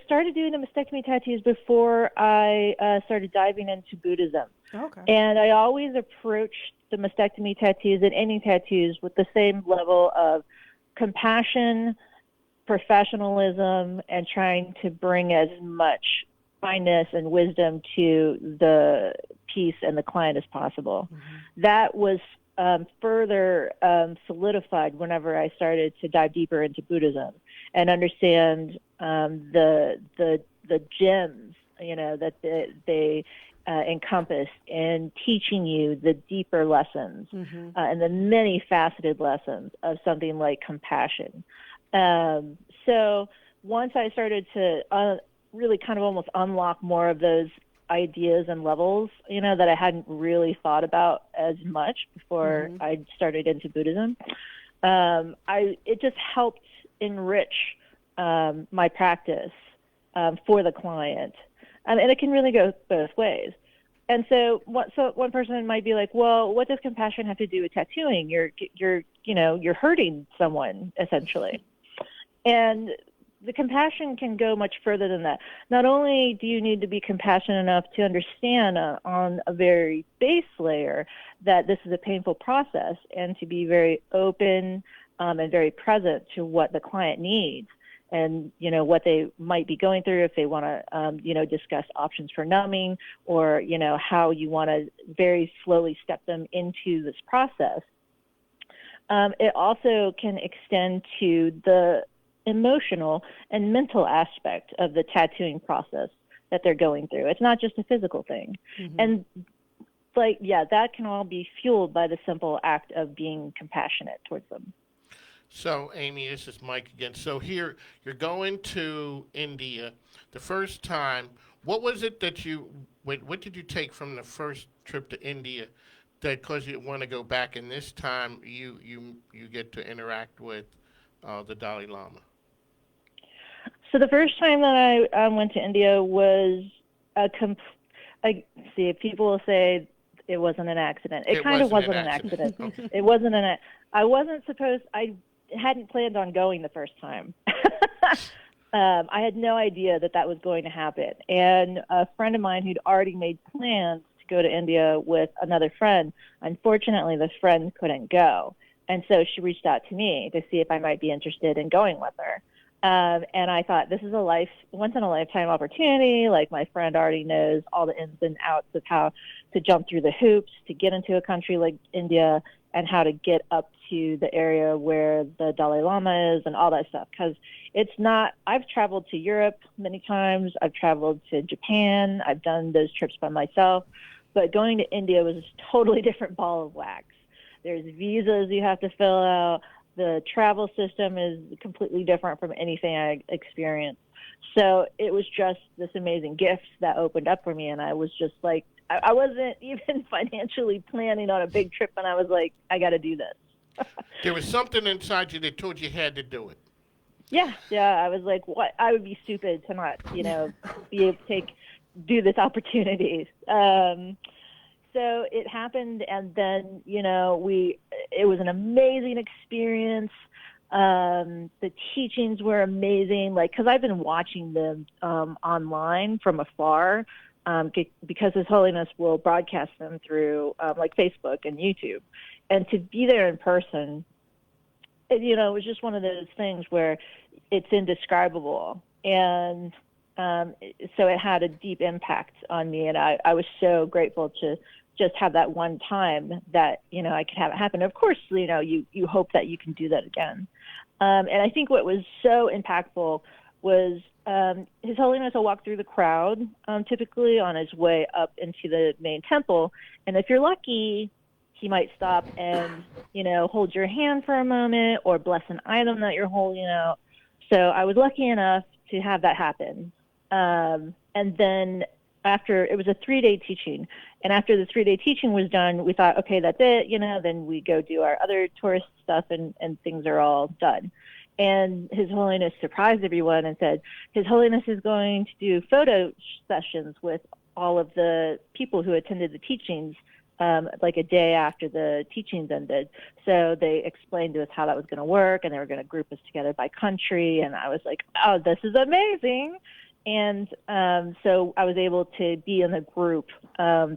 started doing the mastectomy tattoos before I started diving into Buddhism. Okay. And I always approached the mastectomy tattoos and any tattoos with the same level of compassion, professionalism, and trying to bring as much kindness and wisdom to the piece and the client as possible. Mm-hmm. That was further solidified whenever I started to dive deeper into Buddhism and understand the gems, you know, that they encompass in teaching you the deeper lessons and the many faceted lessons of something like compassion. So once I started to really kind of almost unlock more of those ideas and levels, you know, that I hadn't really thought about as much before I started into Buddhism, it just helped enrich my practice for the client. And it can really go both ways. And so one person might be like, well, what does compassion have to do with tattooing? You're hurting someone, essentially. And the compassion can go much further than that. Not only do you need to be compassionate enough to understand on a very base layer that this is a painful process, and to be very open and very present to what the client needs, and, you know, what they might be going through, if they want to, discuss options for numbing, or, you know, how you want to very slowly step them into this process. It also can extend to the emotional and mental aspect of the tattooing process that they're going through. It's not just a physical thing. And that can all be fueled by the simple act of being compassionate towards them. So, Amy, this is Mike again. So here, you're going to India. The first time, what was it that what did you take from the first trip to India that caused you to want to go back, and this time you get to interact with the Dalai Lama? So the first time that I went to India was people will say it wasn't an accident. It kind of wasn't an accident. Okay. It wasn't I hadn't planned on going the first time. I had no idea that that was going to happen. And a friend of mine who'd already made plans to go to India with another friend, unfortunately, this friend couldn't go. And so she reached out to me to see if I might be interested in going with her. And I thought, this is a once-in-a-lifetime opportunity. Like, my friend already knows all the ins and outs of how to jump through the hoops to get into a country like India and how to get up to the area where the Dalai Lama is and all that stuff. Because I've traveled to Europe many times. I've traveled to Japan. I've done those trips by myself. But going to India was a totally different ball of wax. There's visas you have to fill out. The travel system is completely different from anything I experienced. So it was just this amazing gift that opened up for me. And I was just like, I wasn't even financially planning on a big trip. And I was like, I got to do this. There was something inside you that told you had to do it. Yeah. I was like, what? I would be stupid to not, be able to do this opportunity. So it happened, and then, it was an amazing experience. The teachings were amazing, because I've been watching them online from afar, because His Holiness will broadcast them through Facebook and YouTube. And to be there in person, it was just one of those things where it's indescribable. And so it had a deep impact on me, and I was so grateful to just have that one time that, I could have it happen. Of course, you hope that you can do that again. And I think what was so impactful was His Holiness will walk through the crowd, typically on his way up into the main temple. And if you're lucky, he might stop and, hold your hand for a moment or bless an item that you're holding out. So I was lucky enough to have that happen. And then it was a 3-day teaching. And after the 3-day teaching was done, we thought, okay, that's it, then we go do our other tourist stuff and things are all done. And His Holiness surprised everyone and said, His Holiness is going to do photo sessions with all of the people who attended the teachings, a day after the teachings ended. So they explained to us how that was going to work, and they were going to group us together by country. And I was like, oh, this is amazing. And so I was able to be in a group, a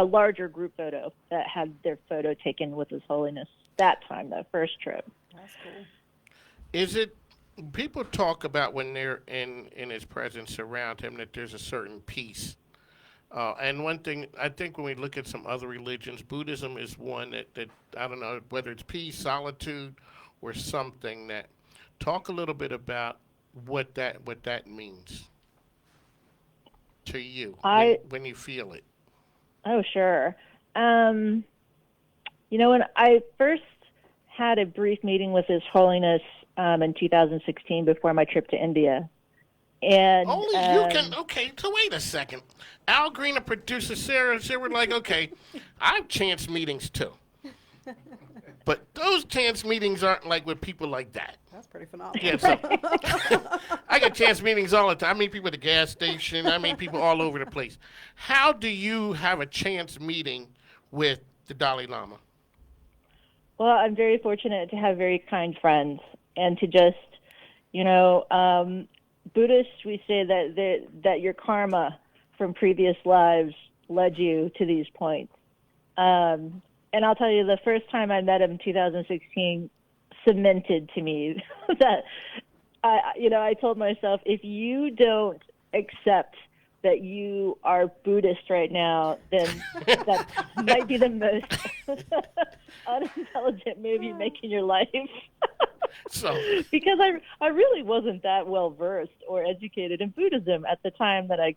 larger group photo that had their photo taken with His Holiness that time, that first trip. That's cool. Is it, people talk about when they're in his presence around him that there's a certain peace. And one thing, I think when we look at some other religions, Buddhism is one that I don't know, whether it's peace, solitude, or something that, talk a little bit about what that means to you when you feel it. Oh, sure. When I first had a brief meeting with His Holiness in 2016 before my trip to India. And only you can. Okay, so wait a second. Al Green and producer Sarah were like, okay, I have chance meetings too. But those chance meetings aren't like with people like that. That's pretty phenomenal. Yeah, so I get chance meetings all the time. I meet people at the gas station. I meet people all over the place. How do you have a chance meeting with the Dalai Lama? Well, I'm very fortunate to have very kind friends and to just, Buddhists, we say that your karma from previous lives led you to these points. And I'll tell you, the first time I met him in 2016 cemented to me that, I told myself, if you don't accept that you are Buddhist right now, then that might be the most unintelligent move you make in your life. Because I really wasn't that well versed or educated in Buddhism at the time that I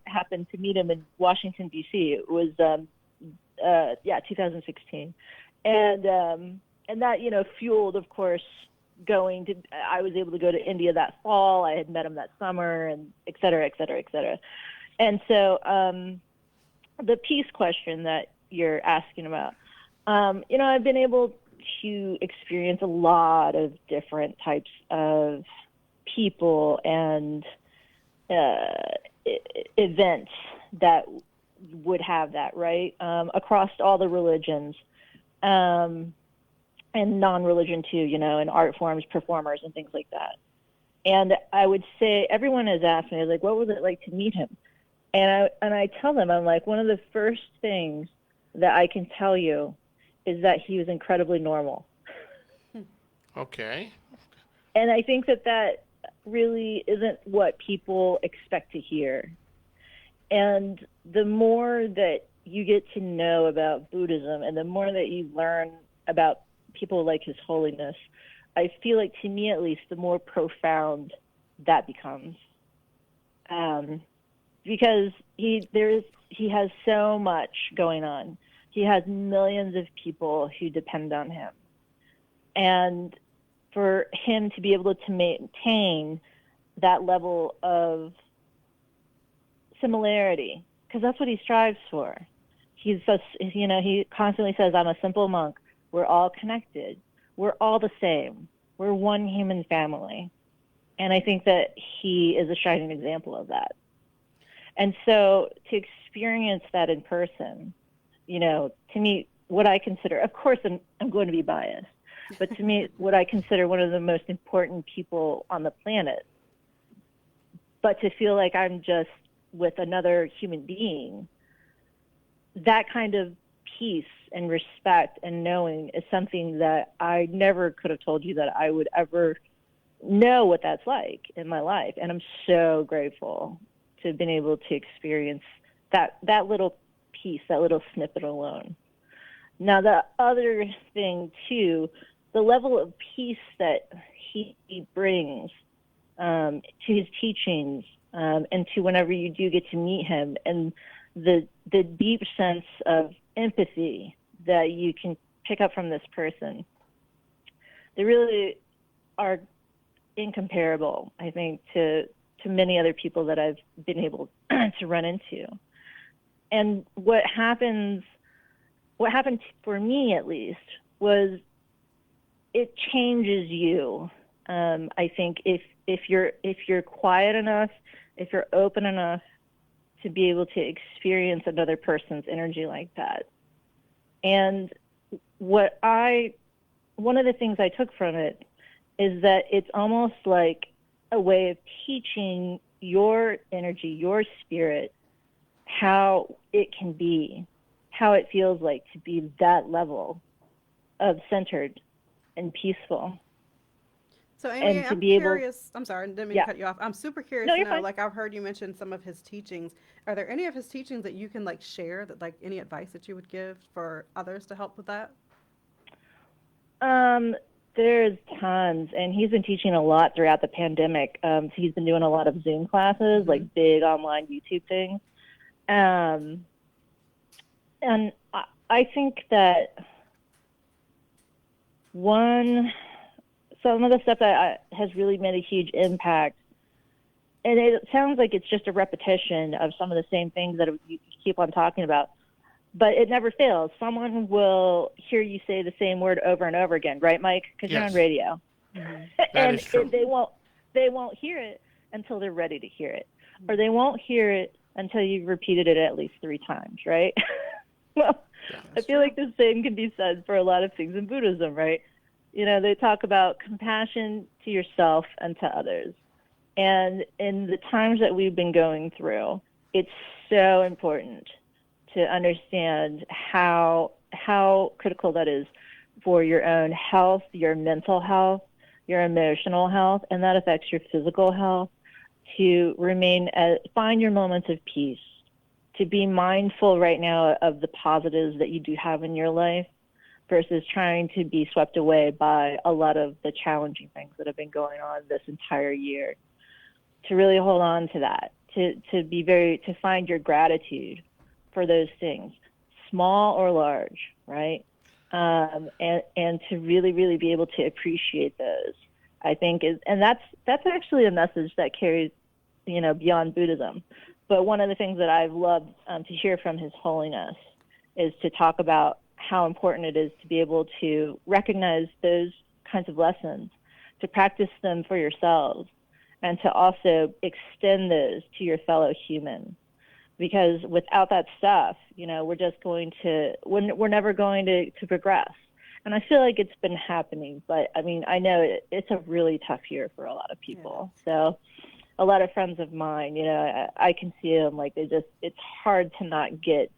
happened to meet him in Washington, D.C. It was 2016, and that fueled, of course, I was able to go to India that fall. I had met him that summer, and et cetera, et cetera, et cetera. And so the peace question that you're asking about, I've been able to experience a lot of different types of people and events that would have that, right? Across all the religions, and non-religion too, and art forms, performers, and things like that. And I would say, everyone has asked me, like, what was it like to meet him? And I tell them, I'm like, one of the first things that I can tell you is that he was incredibly normal. Okay. And I think that really isn't what people expect to hear. And the more that you get to know about Buddhism and the more that you learn about people like His Holiness, I feel like, to me at least, the more profound that becomes. Because he has so much going on. He has millions of people who depend on him. And for him to be able to maintain that level of similarity, because that's what he strives for. He constantly says, I'm a simple monk. We're all connected. We're all the same. We're one human family. And I think that he is a shining example of that. And so to experience that in person, to me, what I consider, of course, I'm going to be biased, but to me, what I consider one of the most important people on the planet, but to feel like I'm just with another human being, that kind of peace and respect and knowing is something that I never could have told you that I would ever know what that's like in my life. And I'm so grateful to have been able to experience that little piece, that little snippet alone. Now, the other thing, too, the level of peace that he brings to his teachings and to whenever you do get to meet him, and the deep sense of empathy that you can pick up from this person, they really are incomparable, I think, to many other people that I've been able to run into. And what happened for me, at least, was it changes you. I think if you're quiet enough, if you're open enough to be able to experience another person's energy like that. And one of the things I took from it is that it's almost like a way of teaching your energy, your spirit, how it can be, how it feels like to be that level of centered and peaceful. So, Amy, and to I'm be curious. I'm sorry, I didn't mean to cut you off. I'm super curious to know, fine. like, I've heard you mention some of his teachings. Are there any of his teachings that you can, like, share, that, like, any advice that you would give for others to help with that? There's tons, and he's been teaching a lot throughout the pandemic. So he's been doing a lot of Zoom classes, like big online YouTube things. And I think that some of the stuff that has really made a huge impact, and it sounds like it's just a repetition of some of the same things that you keep on talking about, but it never fails. Someone will hear you say the same word over and over again, right, Mike? Because you're on radio. That is true. They won't hear it until they're ready to hear it, or they won't hear it until you've repeated it at least 3 times, right? Well, I feel like the same can be said for a lot of things in Buddhism, right? They talk about compassion to yourself and to others. And in the times that we've been going through, it's so important to understand how critical that is for your own health, your mental health, your emotional health, and that affects your physical health, to find your moments of peace, to be mindful right now of the positives that you do have in your life versus trying to be swept away by a lot of the challenging things that have been going on this entire year. To really hold on to that, to find your gratitude for those things, small or large, right? And to really, really be able to appreciate those, I think and that's actually a message that carries, beyond Buddhism. But one of the things that I've loved to hear from His Holiness is to talk about how important it is to be able to recognize those kinds of lessons, to practice them for yourselves, and to also extend those to your fellow human. Because without that stuff, we're just we're never going to progress. And I feel like it's been happening, but I mean, I know it's a really tough year for a lot of people. So a lot of friends of mine, I can see them like it's hard to not get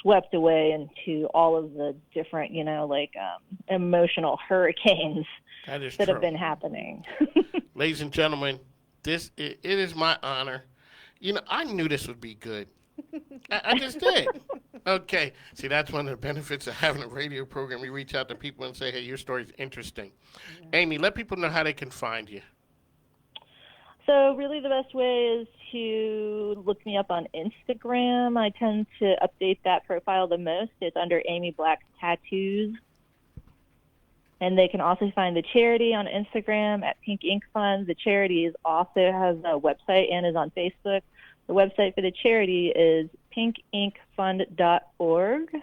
swept away into all of the different, emotional hurricanes that is that true. have been happening. Ladies and gentlemen, it is my honor. I knew this would be good. I just did. Okay. See, that's one of the benefits of having a radio program. We reach out to people and say, hey, your story's interesting. Yeah. Amy, let people know how they can find you. So really the best way is to look me up on Instagram. I tend to update that profile the most. It's under Amy Black Tattoos. And they can also find the charity on Instagram at Pink Ink Fund. The charity also has a website and is on Facebook. The website for the charity is pinkinkfund.org.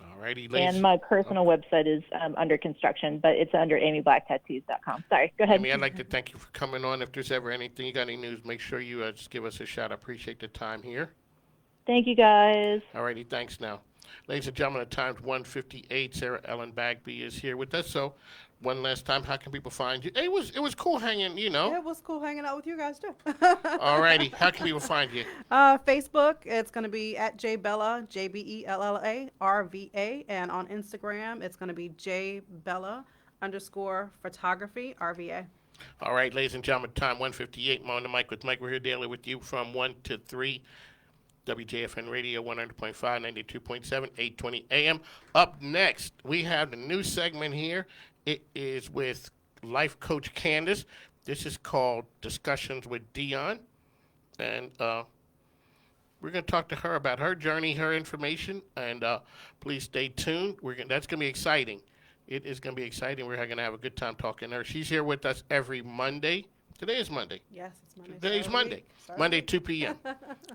Alrighty, and my personal website is under construction, but it's under amyblacktattoos.com. Sorry, go ahead. Amy, I'd like to thank you for coming on. If there's ever anything, you got any news, make sure you just give us a shout. I appreciate the time here. Thank you, guys. Alrighty, thanks now. Ladies and gentlemen, the time's 1:58. Saraellen Bagby is here with us. So, one last time, how can people find you? It was cool hanging, Yeah, it was cool hanging out with you guys, too. Alrighty, how can people find you? Facebook, it's going to be at JBella, JBELLA, RVA. And on Instagram, it's going to be JBella_photography, RVA. All right, ladies and gentlemen, time 1:58. I'm on the mic with Mike. We're here daily with you from 1 to 3. WJFN Radio 100.5, 92.7, 820 AM. Up next, we have the new segment here. It is with life coach Candace. This is called Discussions with Dion. And we're going to talk to her about her journey, her information. And please stay tuned. That's going to be exciting. It is going to be exciting. We're going to have a good time talking to her. She's here with us every Monday. Today is Monday. Yes, it's Monday. Today's Monday. Monday, 2 p.m.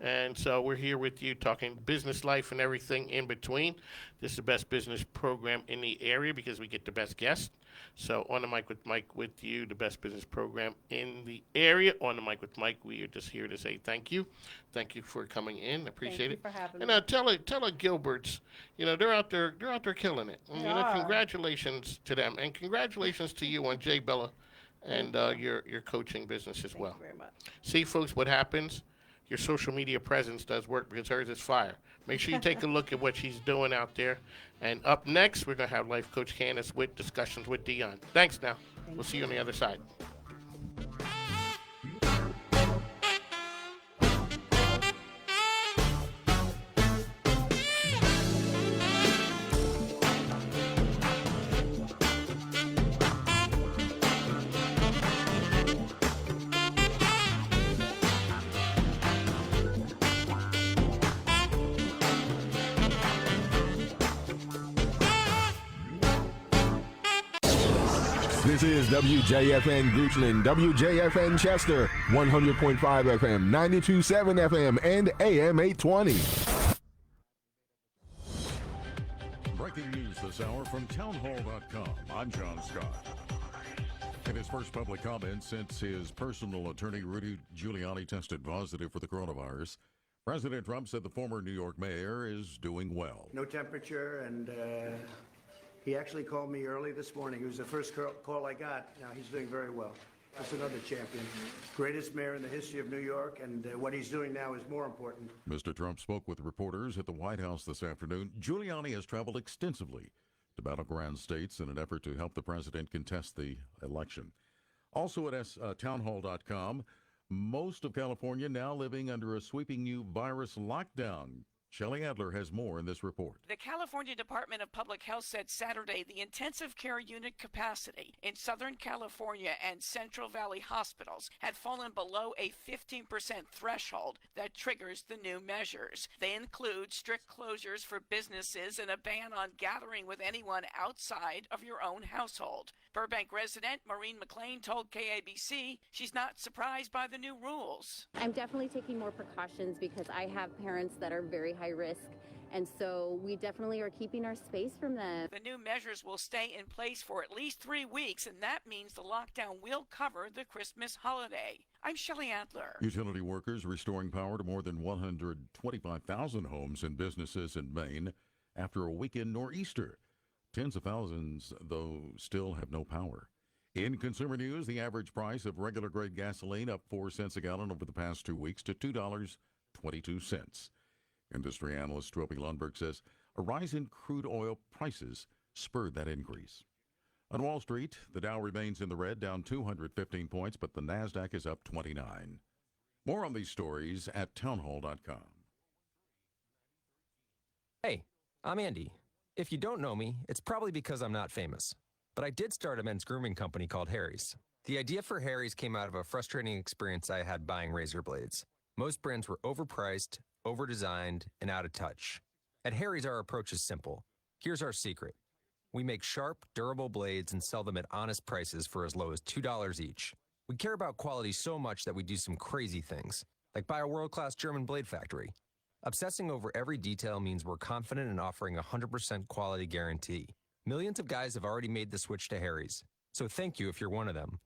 And so we're here with you talking business life and everything in between. This is the best business program in the area because we get the best guests. So on the mic with Mike with you, the best business program in the area. On the mic with Mike, we are just here to say thank you. Thank you for coming in. Appreciate it. Thank you for having me. And tell her Gilberts, they're out there killing it. And, are. congratulations to them. And congratulations to you on J. Bella. And your coaching business as well. Thank you very much. See, folks, what happens? Your social media presence does work because hers is fire. Make sure you take a look at what she's doing out there. And up next, we're going to have Life Coach Candace with Discussions with Dion. Thanks now. We'll see you on the other side. This is WJFN Goochland, WJFN Chester, 100.5 FM, 92.7 FM, and AM 820. Breaking news this hour from townhall.com. I'm John Scott. In his first public comment since his personal attorney Rudy Giuliani tested positive for the coronavirus, President Trump said the former New York mayor is doing well. No temperature, and he actually called me early this morning. It was the first call I got. Now he's doing very well. That's another champion. Greatest mayor in the history of New York, and what he's doing now is more important. Mr. Trump spoke with reporters at the White House this afternoon. Giuliani has traveled extensively to battleground states in an effort to help the president contest the election. Also at townhall.com, most of California now living under a sweeping new virus lockdown. Shelley Adler has more in this report. The California Department of Public Health said Saturday the intensive care unit capacity in Southern California and Central Valley hospitals had fallen below a 15% threshold that triggers the new measures. They include strict closures for businesses and a ban on gathering with anyone outside of your own household. Burbank resident Maureen McLean told KABC she's not surprised by the new rules. I'm definitely taking more precautions because I have parents that are very high risk, and so we definitely are keeping our space from them. The new measures will stay in place for at least 3 weeks, and that means the lockdown will cover the Christmas holiday. I'm Shelley Adler. Utility workers restoring power to more than 125,000 homes and businesses in Maine. after a weekend nor'easter. Tens of thousands, though, still have no power. In consumer news, the average price of regular grade gasoline up 4 cents a gallon over the past 2 weeks to $2.22. Industry analyst Trophy Lundberg says a rise in crude oil prices spurred that increase. On Wall Street, the Dow remains in the red, down 215 points, but the NASDAQ is up 29. More on these stories at townhall.com. Hey, I'm Andy. If you don't know me, it's probably because I'm not famous. But I did start a men's grooming company called Harry's. The idea for Harry's came out of a frustrating experience I had buying razor blades. Most brands were overpriced, overdesigned, and out of touch. At Harry's, our approach is simple. Here's our secret. We make sharp, durable blades and sell them at honest prices for as low as $2 each. We care about quality so much that we do some crazy things, like buy a world-class German blade factory. Obsessing over every detail means we're confident in offering a 100% quality guarantee. Millions of guys have already made the switch to Harry's, so thank you if you're one of them.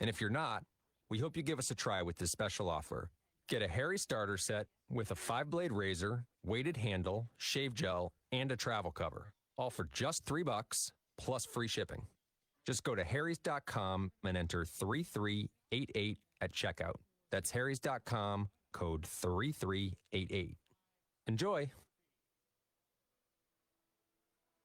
And if you're not, we hope you give us a try with this special offer. Get a Harry's starter set with a 5-blade razor, weighted handle, shave gel, and a travel cover, all for just $3 plus free shipping. Just go to harrys.com and enter 3388 at checkout. That's harrys.com, code 3388. Enjoy.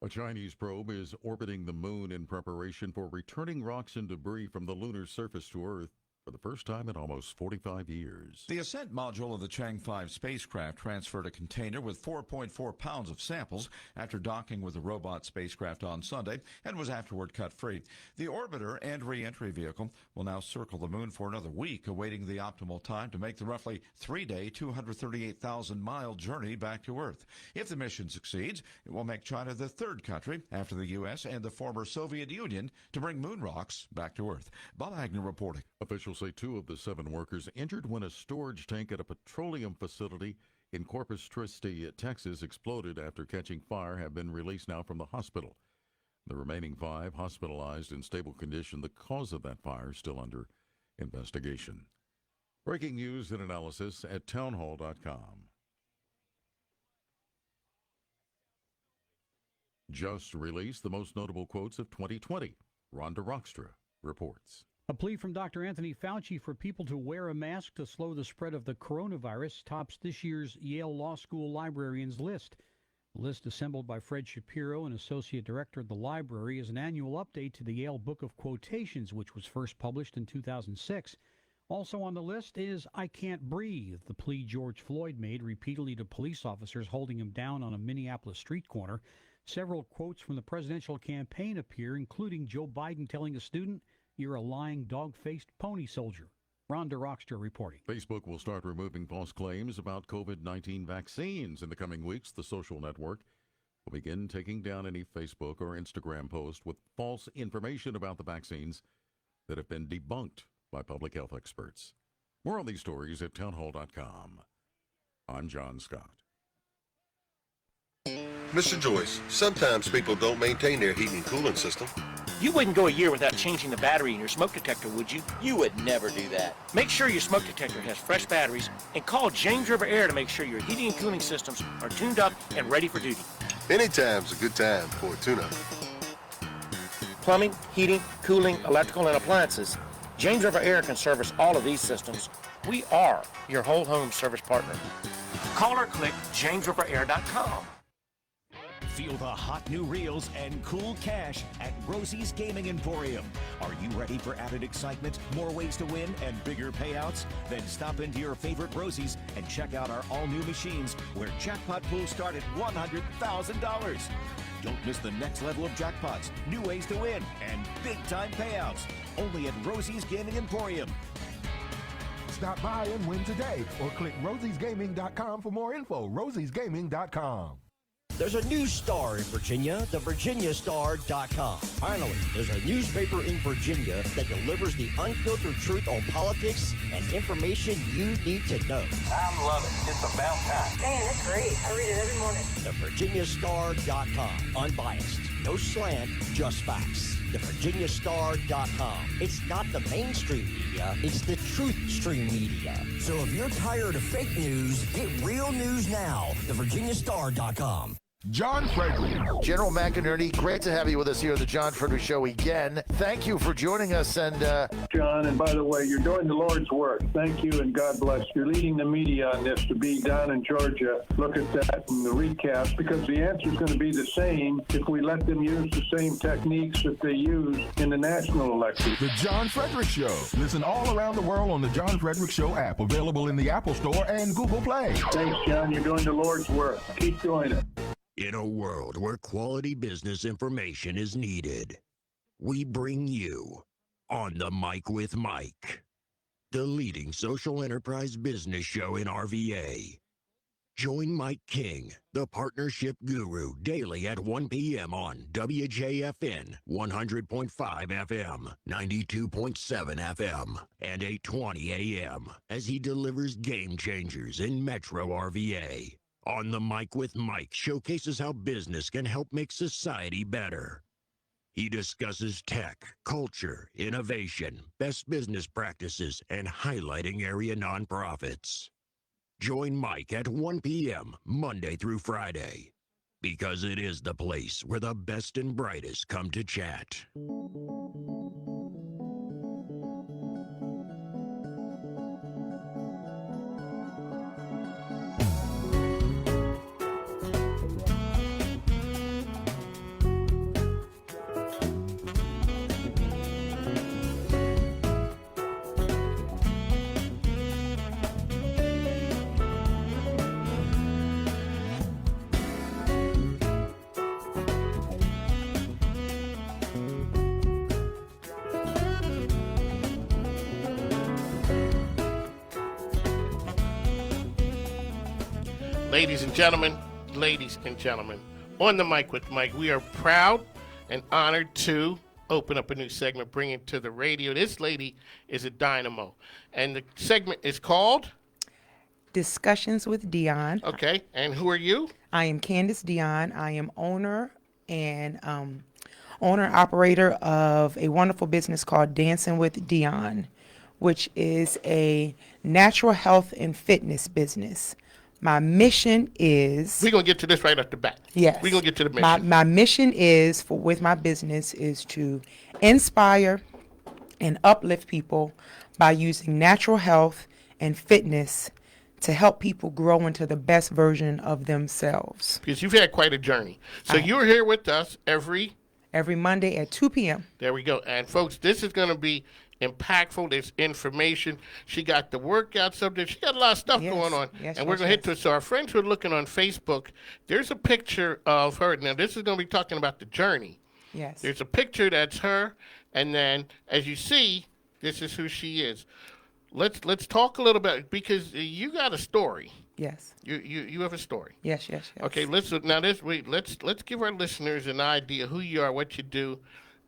A Chinese probe is orbiting the moon in preparation for returning rocks and debris from the lunar surface to Earth for the first time in almost 45 years. The ascent module of the Chang 5 spacecraft transferred a container with 4.4 pounds of samples after docking with the robot spacecraft on Sunday and was afterward cut free. The orbiter and re-entry vehicle will now circle the moon for another week, awaiting the optimal time to make the roughly 3-day, 238,000-mile journey back to Earth. If the mission succeeds, it will make China the third country after the U.S. and the former Soviet Union to bring moon rocks back to Earth. Bob Agnew reporting. Officials say 2 of the 7 workers injured when a storage tank at a petroleum facility in Corpus Christi, Texas, exploded after catching fire have been released now from the hospital. The remaining 5 hospitalized in stable condition. The cause of that fire still under investigation. Breaking news and analysis at townhall.com. Just released the most notable quotes of 2020. Rhonda Rockstra reports. A plea from Dr. Anthony Fauci for people to wear a mask to slow the spread of the coronavirus tops this year's Yale Law School librarians list. The list, assembled by Fred Shapiro, an associate director of the library, is an annual update to the Yale Book of Quotations, which was first published in 2006. Also on the list is I Can't Breathe, the plea George Floyd made repeatedly to police officers holding him down on a Minneapolis street corner. Several quotes from the presidential campaign appear, including Joe Biden telling a student, "You're a lying, dog-faced pony soldier." Rhonda Rockstra reporting. Facebook will start removing false claims about COVID-19 vaccines in the coming weeks. The social network will begin taking down any Facebook or Instagram post with false information about the vaccines that have been debunked by public health experts. More on these stories at townhall.com. I'm John Scott. Mr. Joyce, sometimes people don't maintain their heating and cooling system. You wouldn't go a year without changing the battery in your smoke detector, would you? You would never do that. Make sure your smoke detector has fresh batteries and call James River Air to make sure your heating and cooling systems are tuned up and ready for duty. Anytime's a good time for a tune-up. Plumbing, heating, cooling, electrical, and appliances. James River Air can service all of these systems. We are your whole home service partner. Call or click jamesriverair.com. Feel the hot new reels and cool cash at Rosie's Gaming Emporium. Are you ready for added excitement, more ways to win, and bigger payouts? Then stop into your favorite Rosie's and check out our all-new machines where jackpot pools start at $100,000. Don't miss the next level of jackpots, new ways to win, and big-time payouts. Only at Rosie's Gaming Emporium. Stop by and win today or click rosiesgaming.com for more info. rosiesgaming.com. There's a news star in Virginia, thevirginiastar.com. Finally, there's a newspaper in Virginia that delivers the unfiltered truth on politics and information you need to know. I love it. It's about time. Man, it's great. I read it every morning. Thevirginiastar.com. Unbiased. No slant, just facts. Thevirginiastar.com. It's not the mainstream media, it's the truth stream media. So if you're tired of fake news, get real news now. Thevirginiastar.com. John Frederick. General McInerney, great to have you with us here at the John Frederick Show again. Thank you for joining us. And John, and by the way, you're doing the Lord's work. Thank you, and God bless. You're leading the media on this to be down in Georgia. Look at that in the recaps, because the answer is going to be the same if we let them use the same techniques that they use in the national election. The John Frederick Show. Listen all around the world on the John Frederick Show app, available in the Apple Store and Google Play. Thanks, John. You're doing the Lord's work. Keep doing it. In a world where quality business information is needed, we bring you On the Mic with Mike, the leading social enterprise business show in RVA. Join Mike King, the partnership guru, daily at 1 p.m. on WJFN 100.5 FM, 92.7 FM, and 820 a.m. as he delivers game changers in Metro RVA. On the Mic with Mike showcases how business can help make society better. He discusses tech, culture, innovation, best business practices, and highlighting area nonprofits. Join Mike at 1 p.m. Monday through Friday, because it is the place where the best and brightest come to chat. Ladies and gentlemen, on the Mic with Mike, we are proud and honored to open up a new segment, bring it to the radio. This lady is a dynamo, and the segment is called Discussions with Dion. Okay, and who are you? I am Candace Dion. I am owner and operator of a wonderful business called Dancing with Dion, which is a natural health and fitness business. My mission is... We're going to get to this right off the bat. Yes. We're going to get to the mission. My mission is, with my business, is to inspire and uplift people by using natural health and fitness to help people grow into the best version of themselves. Because you've had quite a journey. So you're here with us every Monday at 2 p.m. There we go. And folks, this is going to be impactful. There's information. She got the workouts up there. She got a lot of stuff going on. And we're going to hit to it. So our friends who are looking on Facebook, there's a picture of her. Now, this is going to be talking about the journey. Yes. There's a picture that's her. And then, as you see, this is who she is. Let's talk a little bit, because you got a story. Yes. You have a story. Yes. Okay, let's give our listeners an idea who you are, what you do.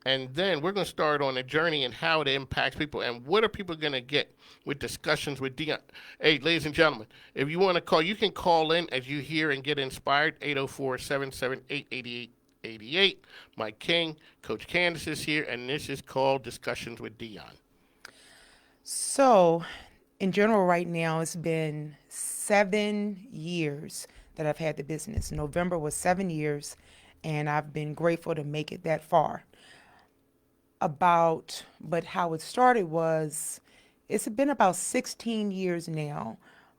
And then we're going to start on a journey and how it impacts people and what are people going to get with discussions with Dion. Hey, ladies and gentlemen, if you want to call, you can call in as you hear and get inspired, 804-778-8888. Mike King, Coach Candace is here, and this is called Discussions with Dion. So, in general, right now, it's been 7 years that I've had the business. November was 7 years, and I've been grateful to make it that far. But how it started was, it's been about 16 years now.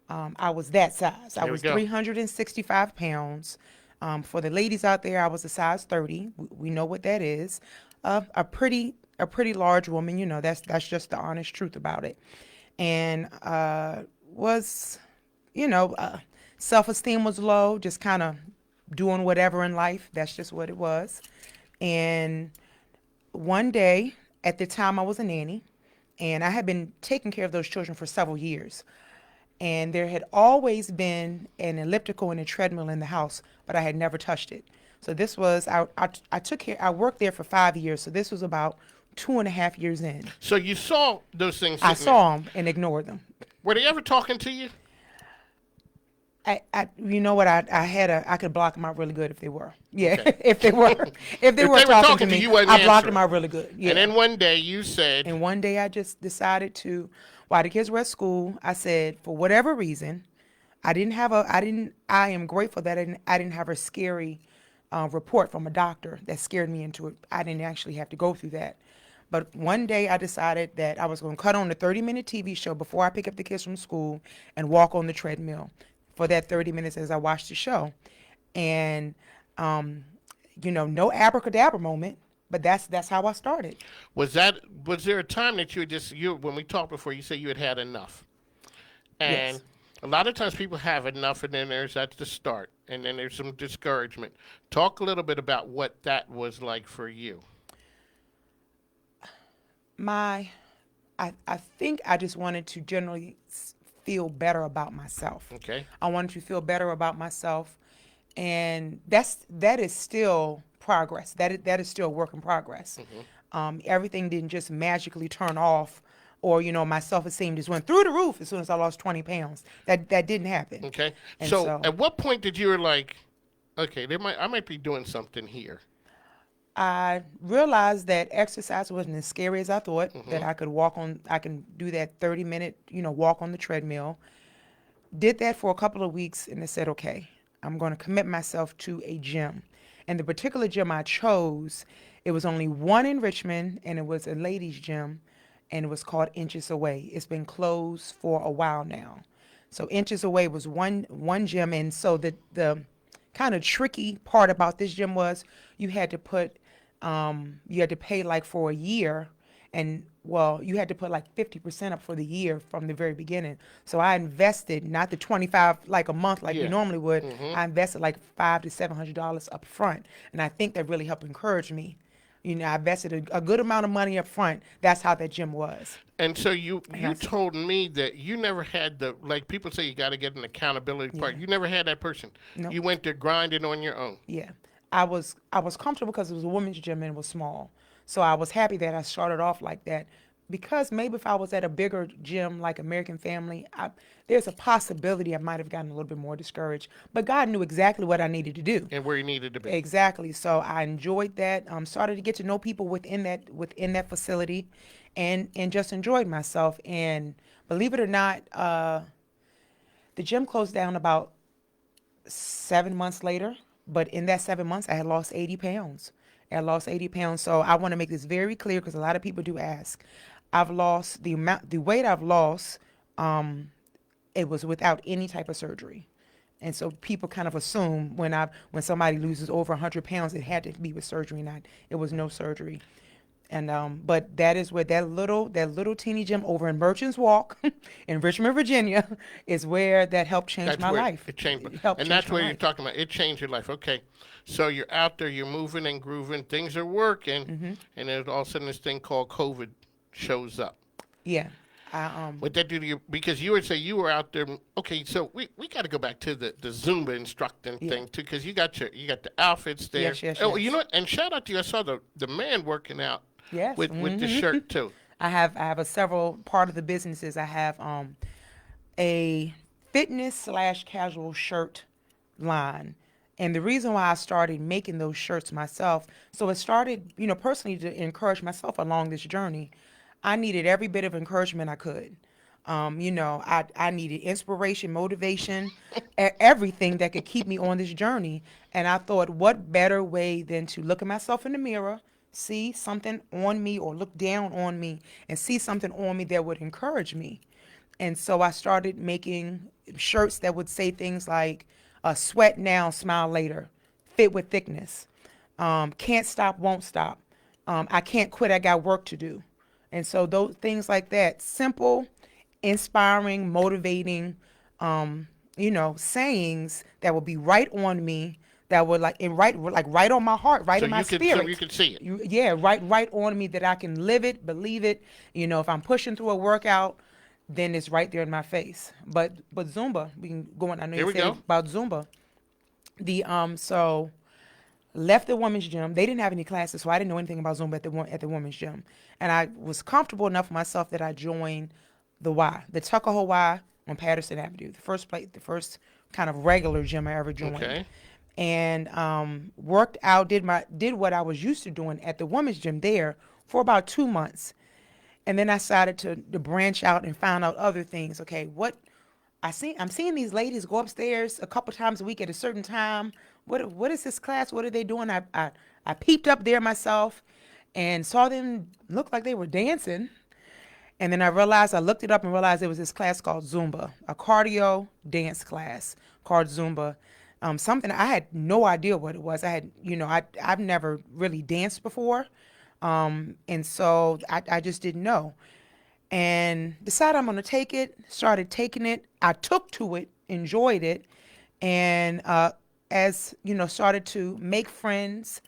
I was that size. I was 365 pounds. For the ladies out there, I was a size 30. We know what that is. A pretty large woman, you know, that's just the honest truth about it. And self-esteem was low, just kind of doing whatever in life. That's just what it was. And one day, at the time I was a nanny, and I had been taking care of those children for several years. And there had always been an elliptical and a treadmill in the house, but I had never touched it. So this was, I worked there for 5 years, so this was about 2.5 years in. So you saw those things? I saw them and ignored them. Were they ever talking to you? You know what? I could block them out really good if they were. Yeah, okay. if they were talking to me, I blocked them out really good. Yeah. And then one day you said. And one day I just decided to, while the kids were at school, I said, for whatever reason, I am grateful that I didn't have a scary report from a doctor that scared me into it. I didn't actually have to go through that. But one day I decided that I was going to cut on a 30-minute TV show before I pick up the kids from school and walk on the treadmill for that 30 minutes as I watched the show. And, no abracadabra moment, but that's how I started. Was there a time that when we talked before, you said you had enough? And Yes. a lot of times people have enough, and then that's the start, and then there's some discouragement. Talk a little bit about what that was like for you. I think I just wanted to generally feel better about myself. Okay. I wanted to feel better about myself, and that is still progress. That is still a work in progress. Everything didn't just magically turn off, or my self-esteem just went through the roof as soon as I lost 20 pounds. That didn't happen. Okay. And So at what point did you were like, okay, I might be doing something here? I realized that exercise wasn't as scary as I thought, that I can do that 30-minute, walk on the treadmill. Did that for a couple of weeks, and I said, okay, I'm going to commit myself to a gym. And the particular gym I chose, it was only one in Richmond, and it was a ladies' gym, and it was called Inches Away. It's been closed for a while now. So Inches Away was one gym, and so the kind of tricky part about this gym was you had to pay like for a year, and you had to put like 50% up for the year from the very beginning. So I invested not the 25 like a month like you normally would. I invested like $500 to $700 up front, and I think that really helped encourage me. I invested a good amount of money up front. That's how that gym was. And so you told me that you never had like people say you got to get an accountability part. You never had that person. Nope. You went there grinding on your own. Yeah. I was comfortable because it was a women's gym and it was small. So I was happy that I started off like that, because maybe if I was at a bigger gym like American Family, there's a possibility I might have gotten a little bit more discouraged. But God knew exactly what I needed to do. And where you needed to be. Exactly. So I enjoyed that. Started to get to know people within that facility, and just enjoyed myself. And believe it or not, the gym closed down about 7 months later. But in that 7 months, I had lost 80 pounds. So I want to make this very clear, because a lot of people do ask. I've lost the weight I've lost. It was without any type of surgery. And so people kind of assume when somebody loses over 100 pounds, it had to be with surgery. It was no surgery. And but that is where that little teeny gym over in Merchants Walk in Richmond, Virginia, is where that helped change my life. It changed. Helped and change that's my where you're life. talking about. It changed your life. Okay. So you're out there, you're moving and grooving, things are working, and then all of a sudden this thing called COVID shows up. Yeah. What that do to you? Because you would say you were out there. Okay, so we got to go back to the Zumba instructing thing too, because you got the outfits there. Yes. Oh, you know what? And shout out to you. I saw the man working out. Yes. With the shirt too. I have a several part of the businesses. I have a fitness/casual shirt line. And the reason why I started making those shirts myself, so it started, personally to encourage myself along this journey. I needed every bit of encouragement I could. I needed inspiration, motivation, everything that could keep me on this journey. And I thought, what better way than to look at myself in the mirror, see something on me, or look down on me and see something on me that would encourage me. And so I started making shirts that would say things like, sweat now, smile later, fit with thickness, can't stop, won't stop, I can't quit, I got work to do. And so those things like that, simple, inspiring, motivating, sayings that would be right on me, that would right on my heart, right in my spirit. So you can see it. Right on me, that I can live it, believe it. If I'm pushing through a workout, then it's right there in my face. But Zumba, we can go on. I know you said about Zumba. So left the women's gym. They didn't have any classes, so I didn't know anything about Zumba at the women's gym. And I was comfortable enough with myself that I joined the Tuckahoe Y on Patterson Avenue, the first kind of regular gym I ever joined. Okay. And worked out, did what I was used to doing at the women's gym there for about 2 months. And then I decided to branch out and find out other things. Okay, I'm seeing these ladies go upstairs a couple times a week at a certain time. what is this class? What are they doing? I peeped up there myself and saw them look like they were dancing. And then I looked it up and realized there was this class called Zumba, a cardio dance class called Zumba. Something I had no idea what it was. I've never really danced before. And so I just didn't know. And decided I'm going to take it, started taking it. I took to it, enjoyed it, and started to make friends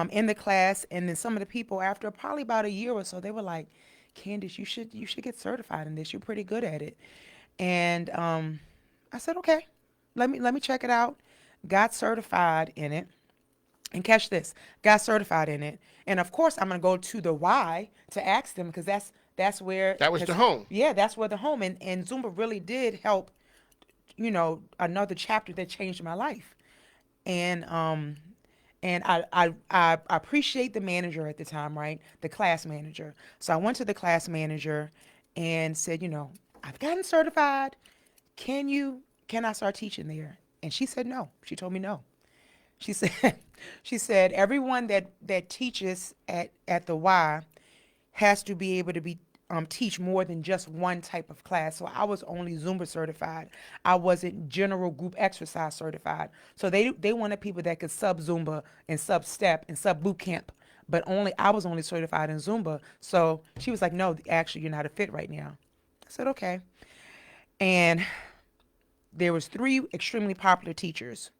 in the class. And then some of the people, after probably about a year or so, they were like, Candace, you should get certified in this. You're pretty good at it. And I said, okay, let me check it out. Got certified in it. And catch this, got certified in it. And of course, I'm going to go to the Y to ask them, because that's where. That was the home. Yeah, that's where the home. And Zumba really did help, another chapter that changed my life. And I appreciate the manager at the time, right? The class manager. So I went to the class manager and said, I've gotten certified. Can I start teaching there? And she said no. She told me no. She said everyone that teaches at the Y has to be able to teach more than just one type of class. So I was only Zumba certified. I wasn't general group exercise certified. So they wanted people that could sub Zumba and sub step and sub boot camp. But I was only certified in Zumba. So she was like, no, actually you're not a fit right now. I said, okay. And there was 3 extremely popular teachers.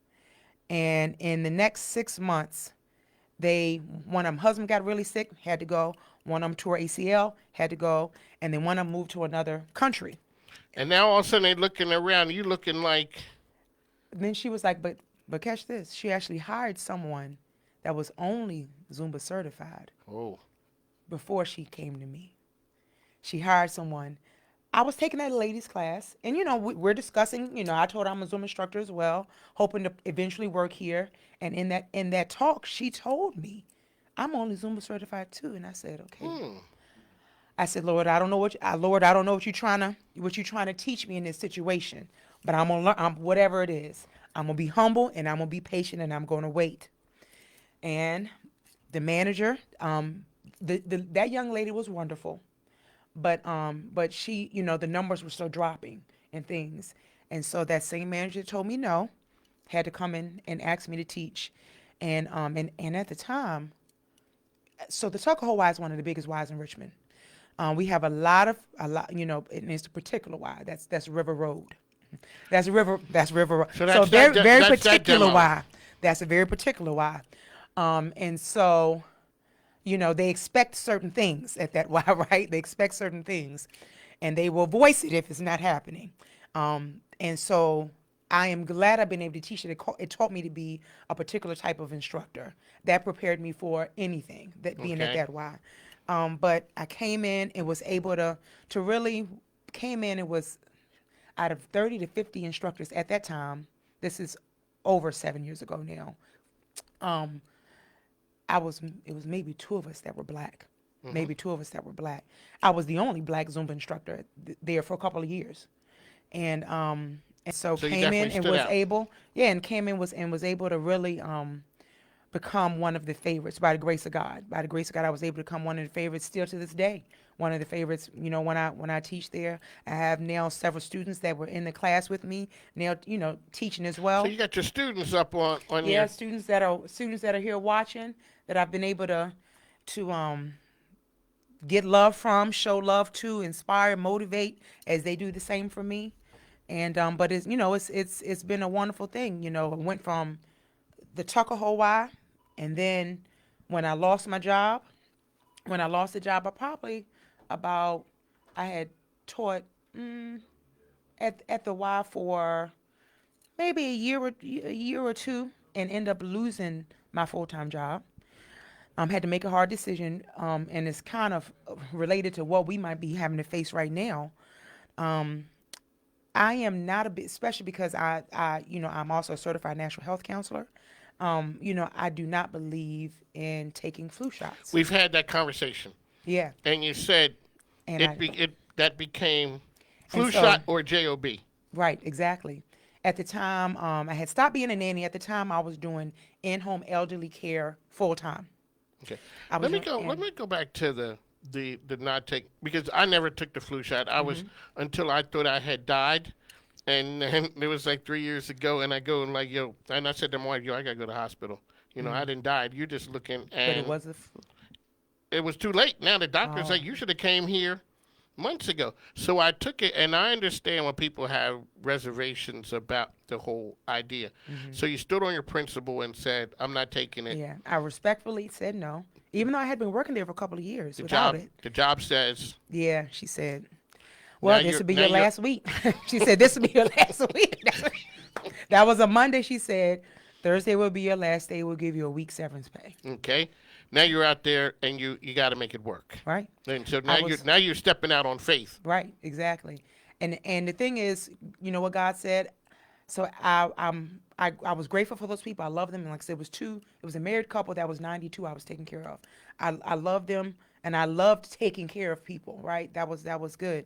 And in the next 6 months, one of them husband got really sick, had to go. One of them tore ACL, had to go. And then one of them moved to another country. And now all of a sudden they're looking around, you looking like. Then she was like, but catch this. She actually hired someone that was only Zumba certified. Oh. Before she came to me. She hired someone. I was taking that ladies class, and we're discussing. I told her I'm a Zumba instructor as well, hoping to eventually work here. And in that talk, she told me, I'm only Zumba certified too. And I said, okay. I said, Lord, I don't know what you're trying to teach me in this situation, but I'm gonna learn. Whatever it is, I'm gonna be humble and I'm gonna be patient and I'm gonna wait. And the manager, that young lady was wonderful. But she, the numbers were still dropping and things. And so that same manager told me no, had to come in and ask me to teach. And at the time, so the Tuckahoe Y is one of the biggest Ys in Richmond. We have a lot, and it's a particular Y. That's River Road. That's River Road. So very particular Y. That's a very particular Y. And so, they expect certain things at that Y, right? They expect certain things, and they will voice it if it's not happening. And so I am glad I've been able to teach it. It taught me to be a particular type of instructor that prepared me for anything being at that Y. But I came in and was able to really came in and was out of 30 to 50 instructors at that time. This is over 7 years ago now. It was maybe 2 of us that were black. Mm-hmm. Maybe 2 of us that were black. I was the only black Zumba instructor there for a couple of years. And so came in and was able, was able to really become one of the favorites by the grace of God. By the grace of God, I was able to become one of the favorites still to this day. One of the favorites, when I teach there. I have now several students that were in the class with me now, teaching as well. So you got your students up on yeah, students that are here watching that I've been able to get love from, show love to, inspire, motivate as they do the same for me. And but it's been a wonderful thing. I went from the Tuckahoe Y, and then when I lost the job, I had taught at the Y for maybe a year or 2, and end up losing my full-time job. Had to make a hard decision, and it's kind of related to what we might be having to face right now. I am not especially because I'm also a certified natural health counselor. I do not believe in taking flu shots. We've had that conversation. Yeah. And you said that became flu shot or JOB. Right, exactly. At the time, I had stopped being a nanny. At the time, I was doing in-home elderly care full time. Okay. Let me go back to the not take, because I never took the flu shot. I was until I thought I had died, and then it was like 3 years ago, and I go and like, yo, and I said to my wife, yo, I gotta go to the hospital. You know, I didn't die. You're just looking, and But it was a flu. It was too late. Now the doctor's like, you should have came here months ago. So I took it, and I understand when people have reservations about the whole idea. So you stood on your principle and said, I'm not taking it. Yeah, I respectfully said no, even though I had been working there for a couple of years without it. The job says. Yeah, she said, well, this will be your last week. She said, this will be your last week. That was a Monday. She said, Thursday will be your last day. We'll give you a week's severance pay. Okay. Now you're out there, and you got to make it work. Right. And so now you're stepping out on faith. Right. Exactly. And the thing is, you know what God said. So I was grateful for those people. I love them. And like I said, it was a married couple that was 92. I was taking care of. I loved them, and I loved taking care of people. Right. That was good.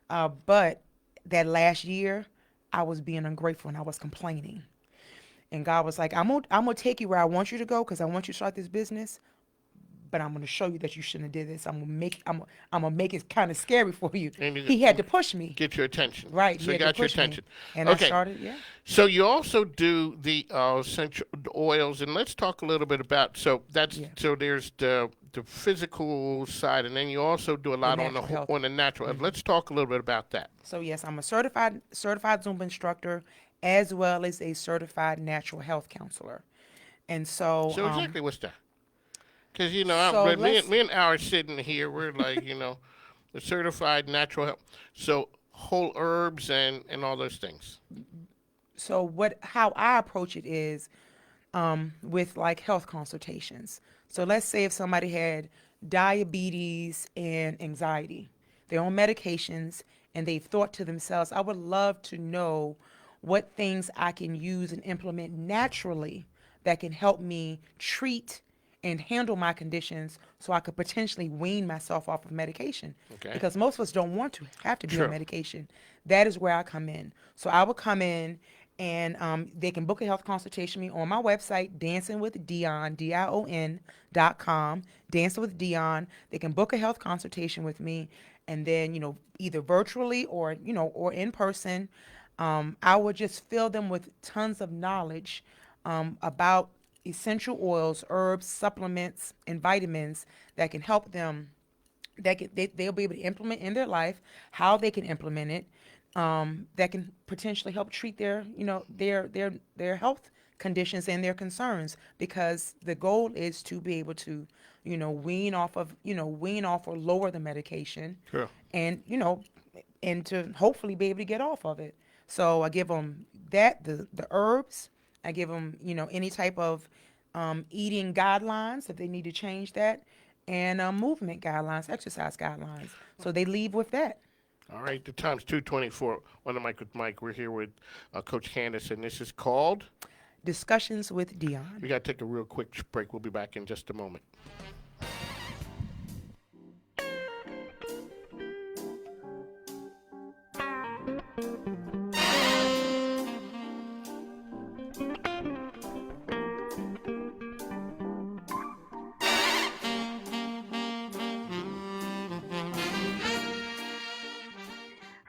But that last year, I was being ungrateful and I was complaining. And God was like, I'm gonna take you where I want you to go, because I want you to start this business. But I'm going to show you that you shouldn't have did this. I'm gonna make it kind of scary for you. He had to push me. Get your attention. Right. So he got your attention. And okay. I started, yeah. So you also do the essential oils, and let's talk a little bit about, so there's the physical side, and then you also do a lot on the natural. Let's talk a little bit about that. So yes, I'm a certified Zumba instructor, as well as a certified natural health counselor. And so exactly what's that? Because, you know, me and Al are sitting here. We're like, you know, the certified natural health. So whole herbs and all those things. So how I approach it is with like health consultations. So let's say if somebody had diabetes and anxiety, they're on medications, and they've thought to themselves, I would love to know what things I can use and implement naturally that can help me treat and handle my conditions, so I could potentially wean myself off of medication. Okay. Because most of us don't want to have to be on medication. That is where I come in. So I will come in, and they can book a health consultation with me on my website, dancingwithdion, DION.com, Dancing with Dion. They can book a health consultation with me, and then, you know, either virtually or in person. I would just fill them with tons of knowledge about essential oils, herbs, supplements, and vitamins that can help them, they'll be able to implement in their life, how they can implement it, that can potentially help treat their health conditions and their concerns, because the goal is to be able to, wean off or lower the medication. Sure. And, and to hopefully be able to get off of it. So I give them the herbs. I give them, any type of eating guidelines if they need to change that, and movement guidelines, exercise guidelines. So they leave with that. All right, the time's 2:24 on the mic with Mike. We're here with Coach Candace, and this is called Discussions with Dion. We got to take a real quick break. We'll be back in just a moment.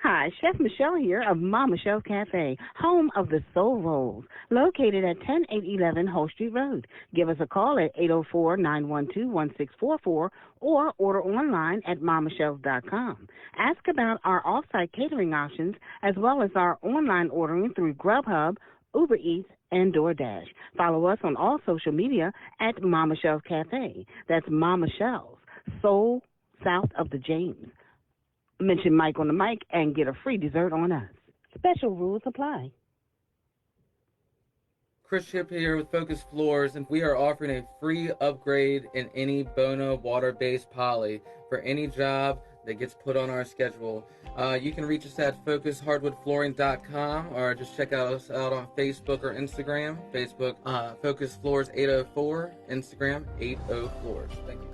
Hi, Chef Michelle here of Mama Michelle Cafe, home of the Soul Rolls, located at 10811 Hull Street Road. Give us a call at 804-912-1644 or order online at mamachells.com. Ask about our off-site catering options as well as our online ordering through Grubhub, Uber Eats, and DoorDash. Follow us on all social media at Mama Michelle's Cafe. That's Mama Michelle's, Soul south of the James. Mention Mike on the mic and get a free dessert on us. Special rules apply. Chris Ship here with Focus Floors, and we are offering a free upgrade in any Bona water-based poly for any job that gets put on our schedule. You can reach us at focushardwoodflooring.com or just check us out on Facebook or Instagram. Facebook, Focus Floors 804, Instagram 80 Floors. Thank you.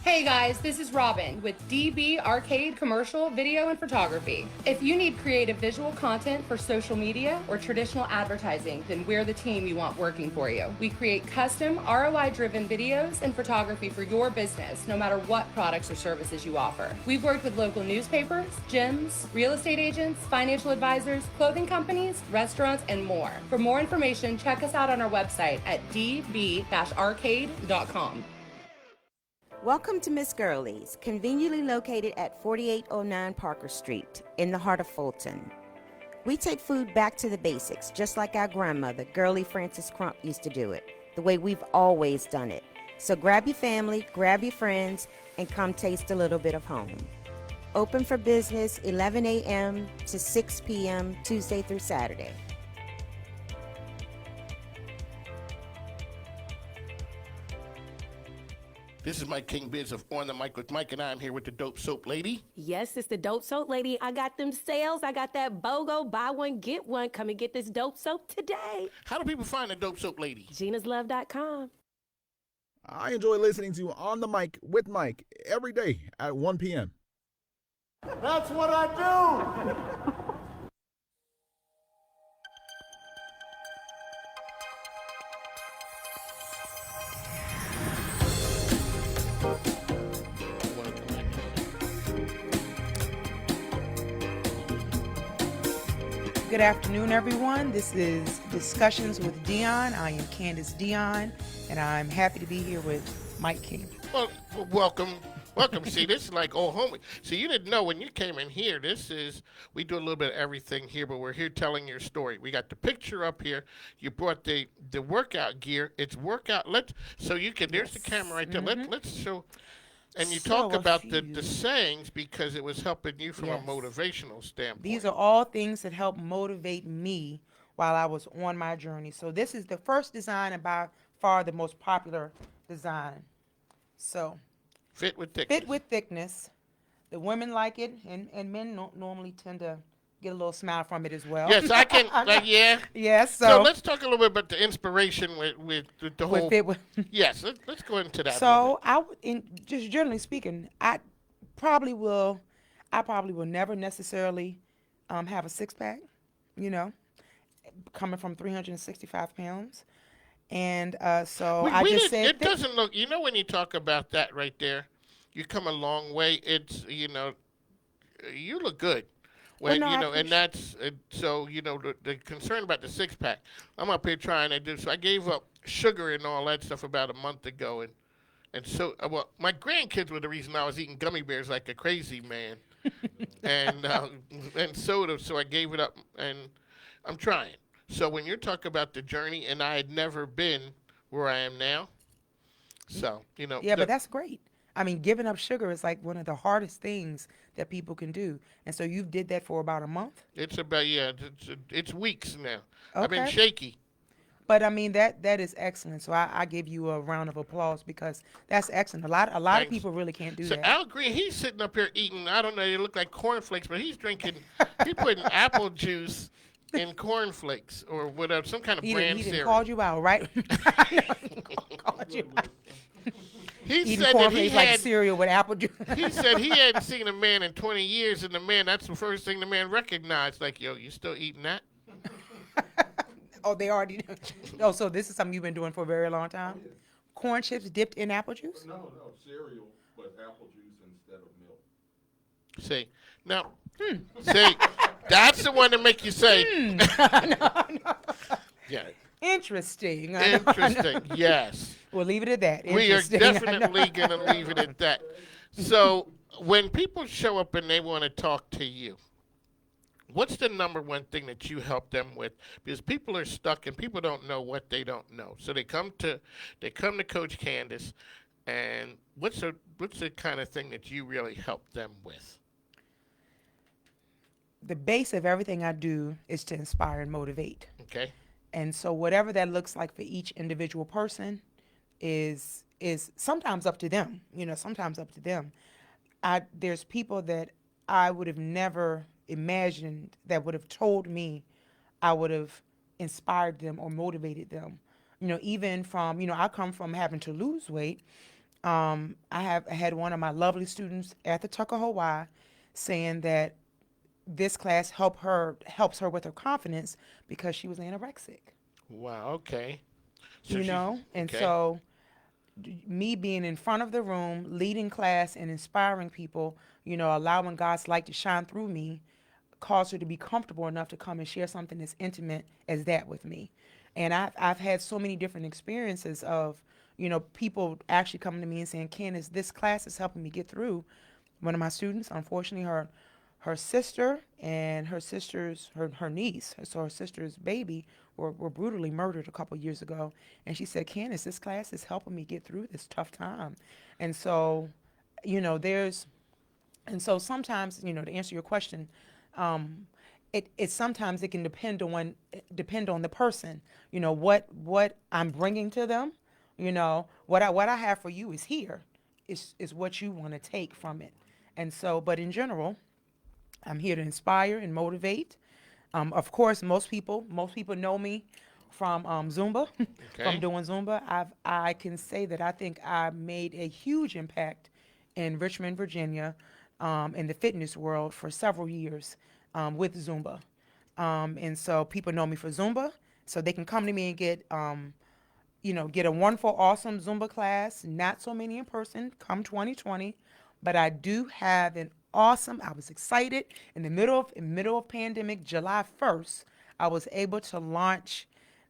Hey guys, this is Robin with DB Arcade Commercial Video and Photography. If you need creative visual content for social media or traditional advertising, then we're the team you want working for you. We create custom ROI-driven videos and photography for your business, no matter what products or services you offer. We've worked with local newspapers, gyms, real estate agents, financial advisors, clothing companies, restaurants, and more. For more information, check us out on our website at db-arcade.com. Welcome to Miss Gurley's, conveniently located at 4809 Parker Street in the heart of Fulton. We take food back to the basics, just like our grandmother, Gurley Frances Crump, used to do it, the way we've always done it. So grab your family, grab your friends, and come taste a little bit of home. Open for business 11 a.m. to 6 p.m. Tuesday through Saturday. This is Mike King Biz of On the Mic with Mike, and I'm here with the Dope Soap Lady. Yes, it's the Dope Soap Lady. I got them sales. I got that BOGO, buy one, get one. Come and get this Dope Soap today. How do people find the Dope Soap Lady? Gina'sLove.com. I enjoy listening to On the Mic with Mike every day at 1 p.m. That's what I do. Good afternoon, everyone. This is Discussions with Dion. I am Candace Dion, and I'm happy to be here with Mike King. Well, welcome. See, this is like old homie. So you didn't know when you came in here, we do a little bit of everything here, but we're here telling your story. We got the picture up here. You brought the workout gear. It's workout. There's the camera right there. Mm-hmm. Let's show. And you talk about the sayings because it was helping you from a motivational standpoint. These are all things that help motivate me while I was on my journey. So this is the first design and by far the most popular design. So fit with thickness. The women like it, and men normally tend to get a little smile from it as well. Yes, I can. Yeah. Yes. So let's talk a little bit about the inspiration with the whole. Yes, let's go into that. So just generally speaking, I probably will never necessarily have a six-pack. Coming from 365 pounds, and so it doesn't look. When you talk about that right there, you come a long way. It's you look good. When and that's so the concern about the six-pack. I'm up here trying to do so. I gave up sugar and all that stuff about a month ago, and so my grandkids were the reason I was eating gummy bears like a crazy man, and soda. So I gave it up, and I'm trying. So when you're talking about the journey, and I had never been where I am now, so Yeah, but that's great. I mean, giving up sugar is like one of the hardest things that people can do. And so you did that for about a month? It's about, it's weeks now. Okay. I've been shaky. But I mean, that is excellent. So I give you a round of applause because that's excellent. A lot of people really can't do so that. Al Green, he's sitting up here eating, I don't know, they look like cornflakes, but he's putting apple juice in cornflakes or whatever, some kind of brand cereal. He called you out, right? Called you out. He said that he had cereal with apple juice. He said he hadn't seen a man in 20 years, and that's the first thing the man recognized. Like, yo, you still eating that? Oh, they already. Oh, so this is something you've been doing for a very long time? Yeah. Corn chips dipped in apple juice? No, cereal, but apple juice instead of milk. See, now, see, that's the one that make you say. No. Yeah. Interesting. Interesting, yes. We'll leave it at that. We are definitely going to leave it at that. So when people show up and they want to talk to you, what's the number one thing that you help them with? Because people are stuck and people don't know what they don't know. So they come to Coach Candace, and what's the kind of thing that you really help them with? The base of everything I do is to inspire and motivate. Okay. And so whatever that looks like for each individual person is sometimes up to them, sometimes up to them. There's people that I would have never imagined that would have told me I would have inspired them or motivated them. Even from, I come from having to lose weight. I had one of my lovely students at the Tuckahoe Y saying that this class helps her with her confidence because she was anorexic. Wow. Okay. So You she's know, and okay. so me being in front of the room, leading class and inspiring people, allowing God's light to shine through me, caused her to be comfortable enough to come and share something as intimate as that with me. And I've had so many different experiences of, people actually coming to me and saying, Candace, this class is helping me get through. One of my students, unfortunately, her sister and her niece, so her sister's baby, were brutally murdered a couple years ago. And she said, Candace, this class is helping me get through this tough time. And so, there's and so sometimes, to answer your question, it sometimes it can depend on the person. What I'm bringing to them. What I have for you is here, is what you want to take from it. And so, but in general, I'm here to inspire and motivate. Of course, most people know me from Zumba, from Okay. doing Zumba. I can say that I think I made a huge impact in Richmond, Virginia, in the fitness world for several years with Zumba. And so people know me for Zumba, so they can come to me and get a wonderful, awesome Zumba class. Not so many in person come 2020, but I do have an awesome. I was excited in the middle of pandemic, July 1st. I was able to launch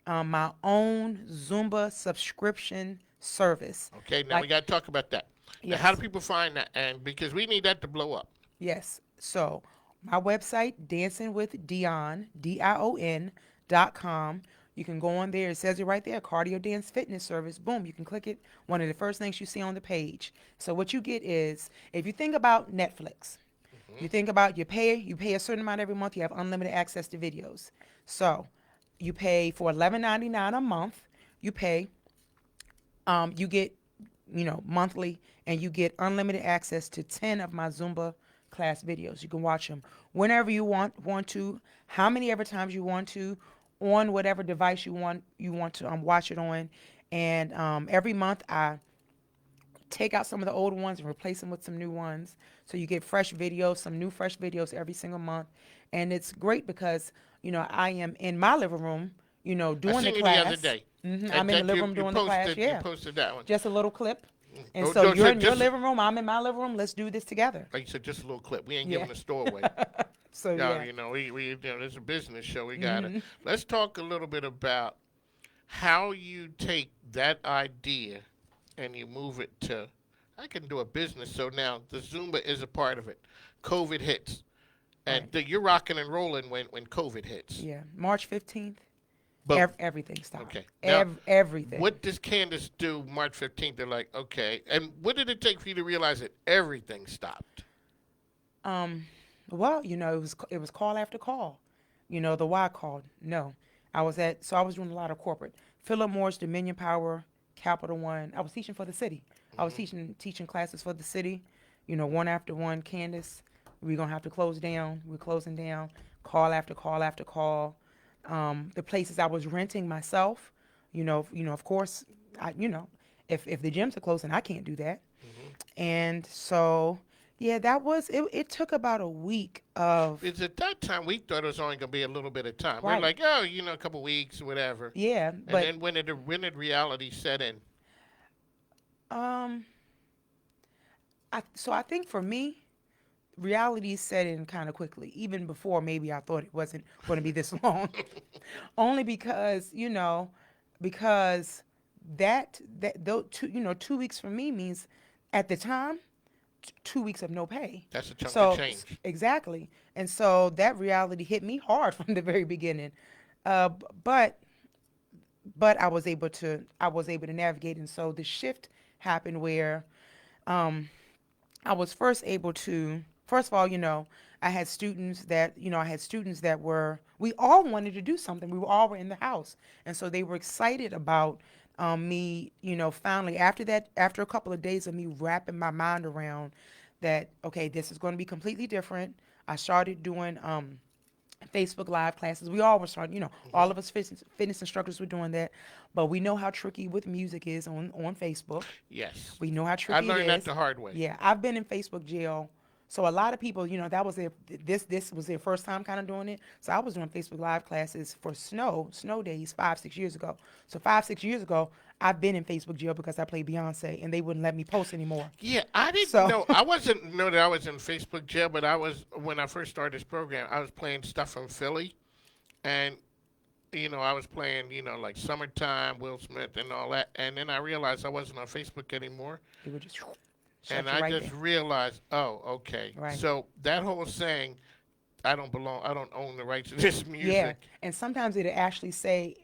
my own Zumba subscription service. Okay. Now we got to talk about that. Now, Yes. how do people find that? And because we need that to blow up. Yes. So my website, dancingwithdionDion.com. You can go on there. It says it right there, cardio dance fitness service. Boom, you can click it. One of the first things you see on the page. So what you get is, if you think about Netflix, you think about you pay a certain amount every month. You have unlimited access to videos. So you pay for $11.99 a month. You get monthly, and you get unlimited access to 10 of my Zumba class videos. You can watch them whenever you want to, how many ever times you want to, on whatever device you want to watch it on. And every month I take out some of the old ones and replace them with some new ones. So you get fresh videos, some new fresh videos every single month. And it's great because, I am in my living room, doing I the seen you class. the other day. I'm in the living room doing the class. Yeah. You posted that one. Just a little clip. And Oh, so don't you're say in your just- living room, I'm in my living room. Let's do this together. Like you said, just a little clip. We ain't Yeah. giving the store away. So No, yeah. we this is a business show. We got to Mhm. Let's talk a little bit about how you take that idea and you move it to, I can do a business. So now the Zumba is a part of it. COVID hits. And you're rocking and rolling when COVID hits. Yeah. March 15th. But- Everything stopped. Okay. Now, Everything. What does Candace do March 15th? They're like, okay. And what did it take for you to realize that everything stopped? Well, it was call after call. The Y called. No. I was doing a lot of corporate. Philip Morris, Dominion Power, Capital One. I was teaching for the city. I was teaching classes for the city, one after one. Candace, we're gonna have to close down. We're closing down. Call after call after call. The places I was renting myself, of course, if the gyms are closing, I can't do that. And so, yeah, that was it. It took about a week of. It's at that time we thought it was only going to be a little bit of time. Right. We're like, oh, a couple weeks or whatever. Yeah, And but then when did reality set in? I think for me, reality set in kind of quickly, even before maybe I thought it wasn't going to be this long. Only because that those 2 weeks for me means at the time 2 weeks of no pay. That's a chunk So of change. exactly, and so that reality hit me hard from the very beginning. But I was able to navigate, and so the shift happened where I was first of all, I had students that were, we all wanted to do something. We all were in the house. And so they were excited about me, finally, after a couple of days of me wrapping my mind around that, okay, this is going to be completely different. I started doing Facebook Live classes. We all were starting, all of us fitness instructors were doing that. But we know how tricky with music is on Facebook. Yes. We know how I tricky it learned that is. the hard way. Yeah, I've been in Facebook jail. So a lot of people, that was this was their first time kind of doing it. So I was doing Facebook Live classes for snow days 5-6 years ago. So 5-6 years ago, I've been in Facebook jail because I played Beyonce and they wouldn't let me post anymore. Yeah, I didn't know. I wasn't know that I was in Facebook jail, but I was when I first started this program. I was playing stuff from Philly, and I was playing, like Summertime, Will Smith, and all that. And then I realized I wasn't on Facebook anymore. It would just and I just realized, oh, okay. Right. So that whole saying, I don't own the rights to this music. Yeah, and sometimes it'll actually say,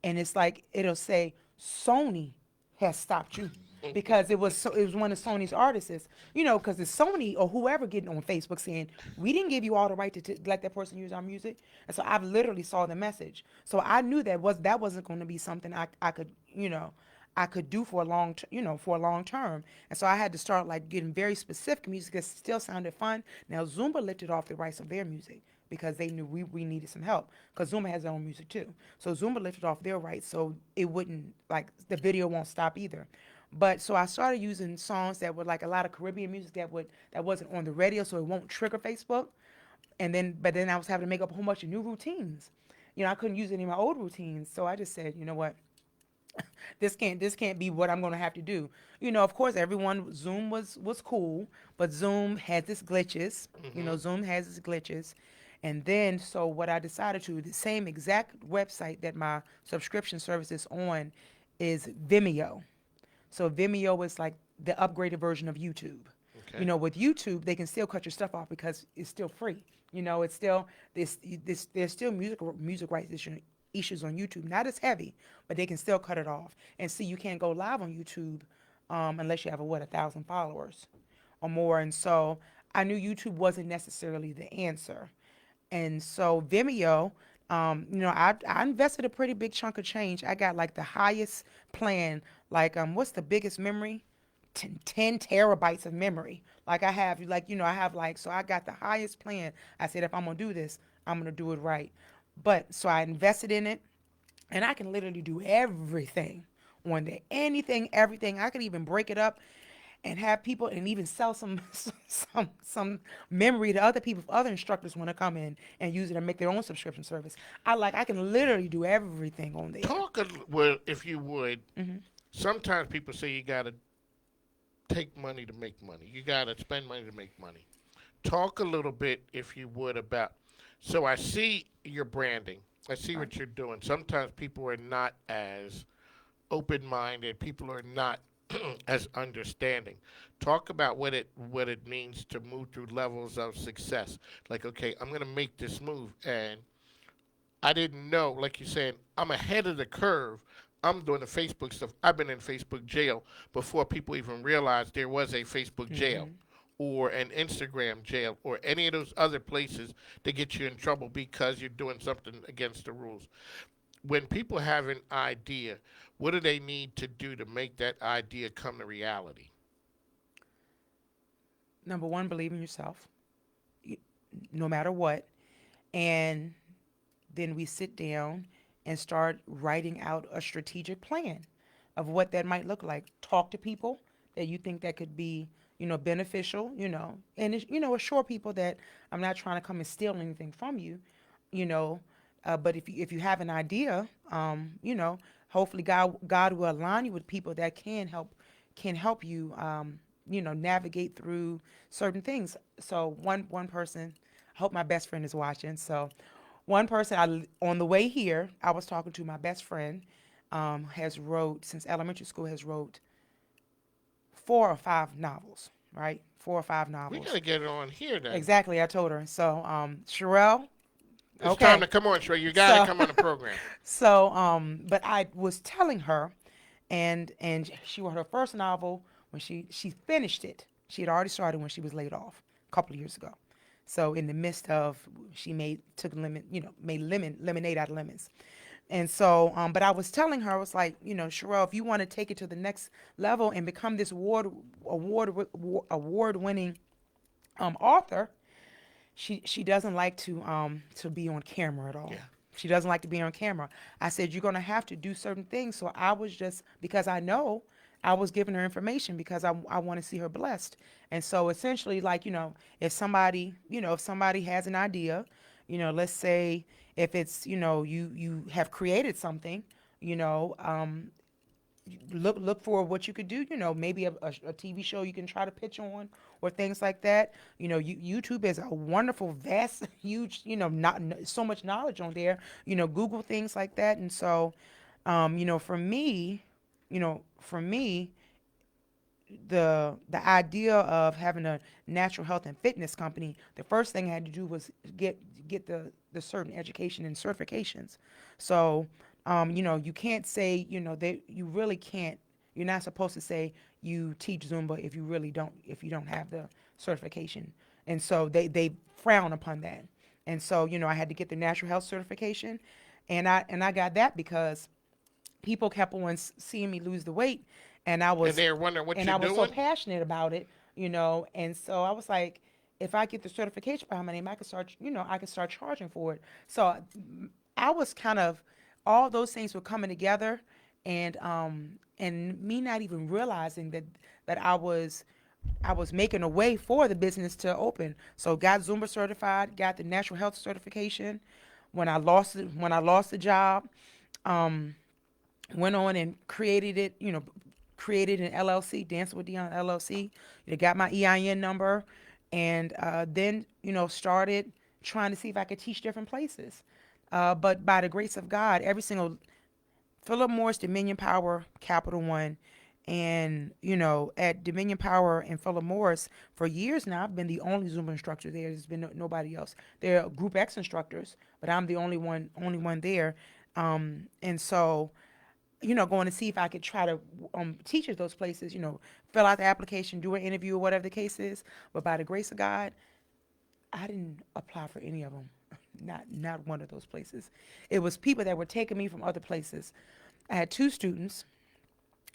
and it's like it'll say Sony has stopped you because it was one of Sony's artists, because it's Sony or whoever getting on Facebook saying we didn't give you all the right to let that person use our music, and so I've literally saw the message, so I knew that wasn't going to be something I could I could do for a long term. And so I had to start like getting very specific music that still sounded fun. Now Zumba lifted off the rights of their music because they knew we needed some help, because Zumba has their own music too. So Zumba lifted off their rights so it wouldn't, like, the video won't stop either. But so I started using songs that were like a lot of Caribbean music that wasn't on the radio, so it won't trigger Facebook. But then I was having to make up a whole bunch of new routines. I couldn't use any of my old routines. So I just said, you know what? This can't be what I'm going to have to do. Of course, Zoom was cool, but Zoom has its glitches. Zoom has its glitches. And then, so what I decided to, the same exact website that my subscription service is on is Vimeo. So Vimeo is like the upgraded version of YouTube. Okay. With YouTube, they can still cut your stuff off because it's still free. It's still, there's still music rights issues on YouTube. Not as heavy, but they can still cut it off. And see, you can't go live on YouTube unless you have 1,000 followers or more. And so I knew YouTube wasn't necessarily the answer. And so Vimeo, I invested a pretty big chunk of change. I got like the highest plan, like what's the biggest memory? 10 terabytes of memory. Like I have, so I got the highest plan. I said, if I'm gonna do this, I'm gonna do it right. But so I invested in it, and I can literally do everything on there. Anything, everything. I could even break it up and have people, and even sell some memory to other people if other instructors want to come in and use it and make their own subscription service. I can literally do everything on there. Well, if you would. Mm-hmm. Sometimes people say you got to take money to make money. You got to spend money to make money. Talk a little bit, if you would, about. So I see your branding. I see what you're doing. Sometimes people are not as open-minded. People are not as understanding. Talk about what it means to move through levels of success. Like, okay, I'm going to make this move, and I didn't know, like you said, I'm ahead of the curve. I'm doing the Facebook stuff. I've been in Facebook jail before people even realized there was a Facebook jail or an Instagram jail or any of those other places that get you in trouble because you're doing something against the rules. When people have an idea, what do they need to do to make that idea come to reality? Number one, believe in yourself, no matter what. And then we sit down and start writing out a strategic plan of what that might look like. Talk to people that you think that could be, beneficial, and, assure people that I'm not trying to come and steal anything from you, but if you have an idea, hopefully God will align you with people that can help you, navigate through certain things. So one person, I hope my best friend is watching. So one person, on the way here, I was talking to my best friend, has wrote, since elementary school, has wrote 4 or 5 novels, right? 4 or 5 novels. We got to get it on here then. Exactly, I told her. So, Saraelle, it's time to come on, Sherelle. You got to come on the program. So, but I was telling her, and she wrote her first novel when she finished it. She had already started when she was laid off a couple of years ago. So in the midst of, she made lemonade out of lemons. And so, but I was telling her, I was like, Sherelle, if you want to take it to the next level and become this award-winning author, she doesn't like to be on camera at all. She doesn't like to be on camera. I said, you're going to have to do certain things. So I was just, because I know, I was giving her information because I want to see her blessed. And so essentially, like, if somebody has an idea, let's say if it's, you have created something, look for what you could do, maybe a TV show you can try to pitch on or things like that. YouTube is a wonderful, vast, huge, not so much knowledge on there, Google things like that. And so, for me, the idea of having a natural health and fitness company, the first thing I had to do was get the certain education and certifications. So, you can't say, you really can't, you're not supposed to say you teach Zumba if you don't have the certification. And so they frown upon that. And so, I had to get the natural health certification, and I got that because people kept on seeing me lose the weight, and they're wondering what you're doing. And I was so passionate about it, and so I was like, if I get the certification behind my name, I could start charging for it. So I was kind of, all those things were coming together, and me not even realizing that I was making a way for the business to open. So got Zumba certified, got the natural health certification. When I lost the job, went on and created an LLC, Dancing with Dion LLC. Got my EIN number, and then started trying to see if I could teach different places. But by the grace of God, every single Philip Morris, Dominion Power, Capital One, and at Dominion Power and Philip Morris for years now, I've been the only Zumba instructor there. There's been nobody else. There are Group X instructors, but I'm the only one there. And so, going to see if I could try to teach at those places, fill out the application, do an interview, or whatever the case is. But by the grace of God, I didn't apply for any of them. Not one of those places. It was people that were taking me from other places. I had two students,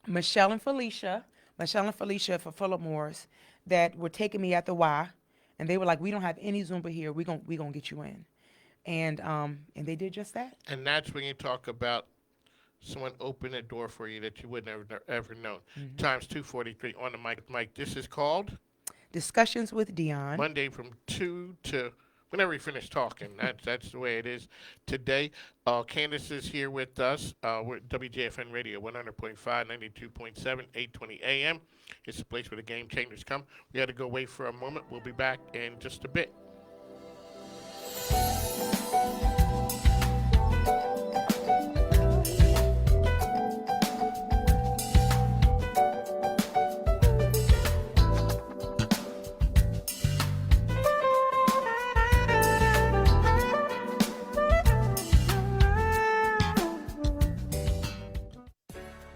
Michelle and Felicia for Philip Morris, that were taking me at the Y, and they were like, "We don't have any Zumba here. We gonna get you in," and they did just that. And that's when you talk about someone opened a door for you that you would never ever known. Mm-hmm. Times 243 on the mic. Mike, this is called Discussions with Dion. Monday from 2 to whenever we finish talking. That's the way it is today. Candace is here with us. We're at WJFN Radio, 100.5, 92.7, 820 AM. It's the place where the game changers come. We had to go away for a moment. We'll be back in just a bit.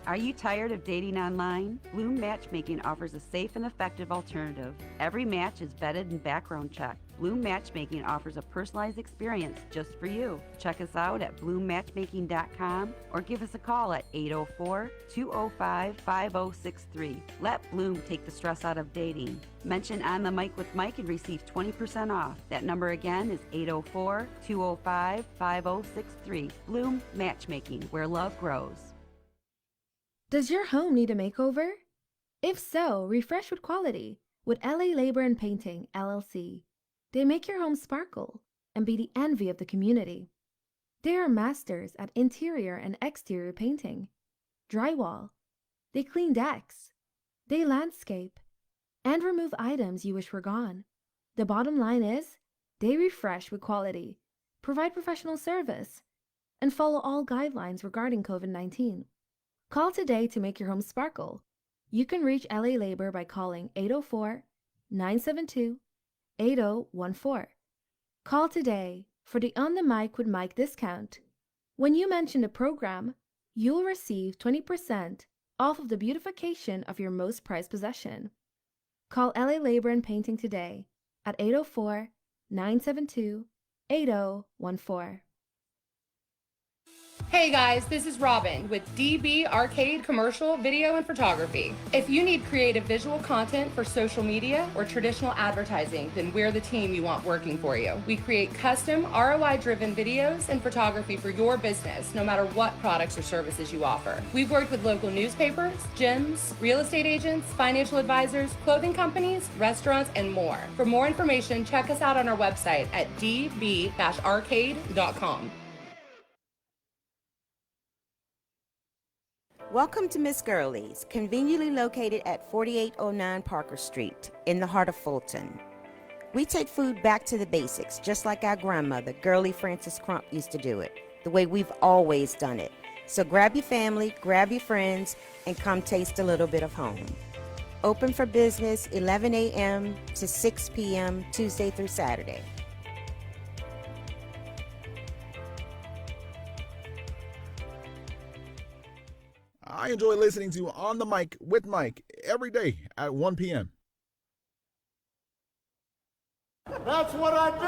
Are you tired of dating online? Bloom Matchmaking offers a safe and effective alternative. Every match is vetted and background checked. Bloom Matchmaking offers a personalized experience just for you. Check us out at bloommatchmaking.com or give us a call at 804-205-5063. Let Bloom take the stress out of dating. Mention On the Mic with Mike and receive 20% off. That number again is 804-205-5063. Bloom Matchmaking, where love grows. Does your home need a makeover? If so, refresh with quality with LA Labor and Painting, LLC. They make your home sparkle and be the envy of the community. They are masters at interior and exterior painting, drywall. They clean decks. They landscape and remove items you wish were gone. The bottom line is, they refresh with quality, provide professional service, and follow all guidelines regarding COVID-19. Call today to make your home sparkle. You can reach LA Labor by calling 804-972-8014. Call today for the On the Mic with Mike discount. When you mention the program, you will receive 20% off of the beautification of your most prized possession. Call LA Labor and Painting today at 804-972-8014. Hey guys, this is Robin with DB Arcade Commercial Video and Photography. If you need creative visual content for social media or traditional advertising, then we're the team you want working for you. We create custom ROI-driven videos and photography for your business, no matter what products or services you offer. We've worked with local newspapers, gyms, real estate agents, financial advisors, clothing companies, restaurants, and more. For more information, check us out on our website at db-arcade.com. Welcome to Miss Girlie's, conveniently located at 4809 Parker Street, in the heart of Fulton. We take food back to the basics, just like our grandmother, Girlie Frances Crump, used to do it, the way we've always done it. So grab your family, grab your friends, and come taste a little bit of home. Open for business 11 a.m. to 6 p.m. Tuesday through Saturday. I enjoy listening to On the Mic with Mike every day at 1 p.m. That's what I do.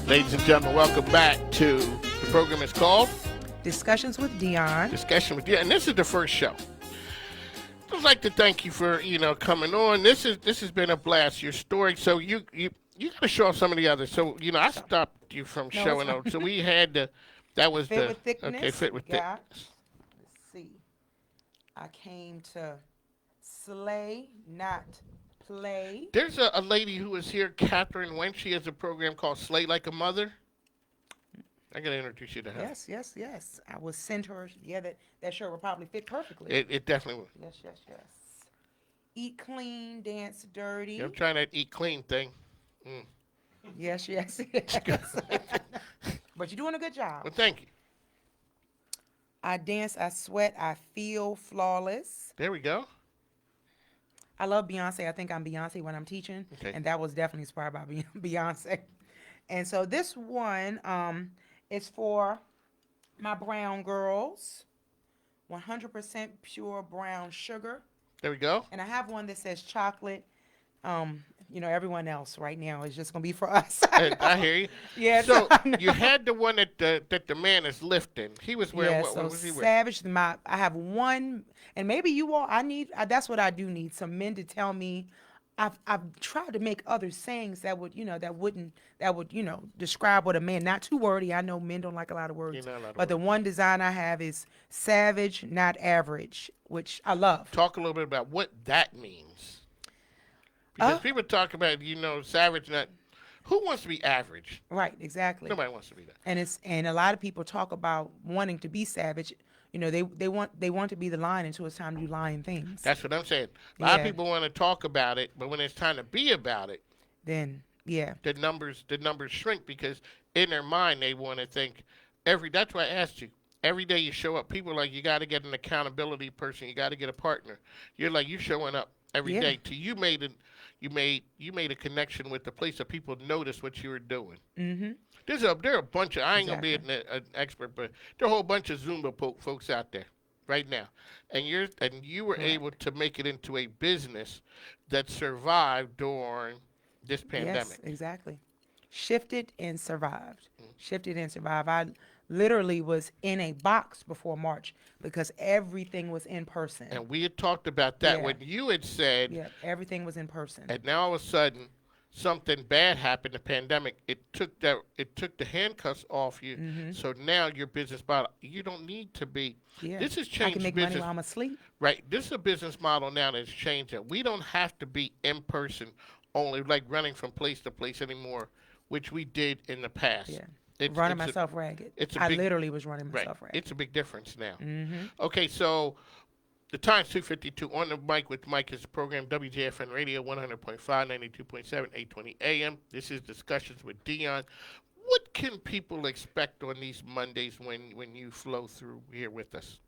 Ladies and gentlemen, welcome back to the program. It's called Discussions with Dion. Discussion with Dion, and this is the first show. I'd like to thank you for coming on. This has been a blast. Your story. So you got to show off some of the others. So I stopped you from showing out. So we had that was fit with thickness. Okay, fit with thickness. Let's see. I came to slay, not play. There's a lady who is here, Catherine Wentz. She has a program called Slay Like a Mother. I got to introduce you to her. Yes. I will send her. Yeah, that shirt will probably fit perfectly. It definitely will. Yes. Eat clean, dance dirty. Yeah, I'm trying that eat clean thing. Yes. But you're doing a good job. Well, thank you. I dance, I sweat, I feel flawless. There we go. I love Beyonce. I think I'm Beyonce when I'm teaching. Okay. And that was definitely inspired by Beyonce. And so this one is for my brown girls. 100% pure brown sugar. There we go. And I have one that says chocolate. Everyone else right now is just going to be for us. I hear you. Yeah. So you had the one that the man is lifting. He was wearing what was he wearing? Savage. I have one, and maybe you all. That's what I do need. Some men to tell me. I've tried to make other sayings that would describe what a man. Not too wordy. I know men don't like a lot of words. But the one design I have is savage, not average, which I love. Talk a little bit about what that means. Because people talk about, savage, not. Who wants to be average? Right, exactly. Nobody wants to be that. And a lot of people talk about wanting to be savage. They want to be the lion until it's time to do lion things. That's what I'm saying. A lot of people want to talk about it, but when it's time to be about it, then Yeah. The numbers shrink because in their mind they want to think that's why I asked you. Every day you show up, people are like, you got to get an accountability person, you got to get a partner. You're like, you showing up every Yeah. day. You made a connection with the place that people notice what you were doing. Mm-hmm. There are a bunch of, I ain't Exactly. gonna be an expert, but there are a whole bunch of Zumba folks out there right now, and you were Correct. able to make it into a business that survived during this Yes, pandemic. exactly. Shifted and survived. Shifted and survived. I literally was in a box before March because everything was in person. And we had talked about that Yeah. when you had said, Yeah, everything was in person. and now all of a sudden something bad happened, the pandemic. It took the handcuffs off you. Mhm. So now your business model, you don't need to be. Yeah. This has I changed can make business. money while I'm asleep. Right. This is a business model now that's changed. That we don't have to be in person only, like running from place to place anymore, which we did in the past. Yeah. It's Running a- myself ragged. It's a I big, literally was running right. myself ragged. It's a big difference now. Mm-hmm. Okay, so the time's 2:52. On the mic with Mike is the program WJFN Radio 100.5, 92.7, 820 AM. This is Discussions with Dion. What can people expect on these Mondays when you flow through here with us?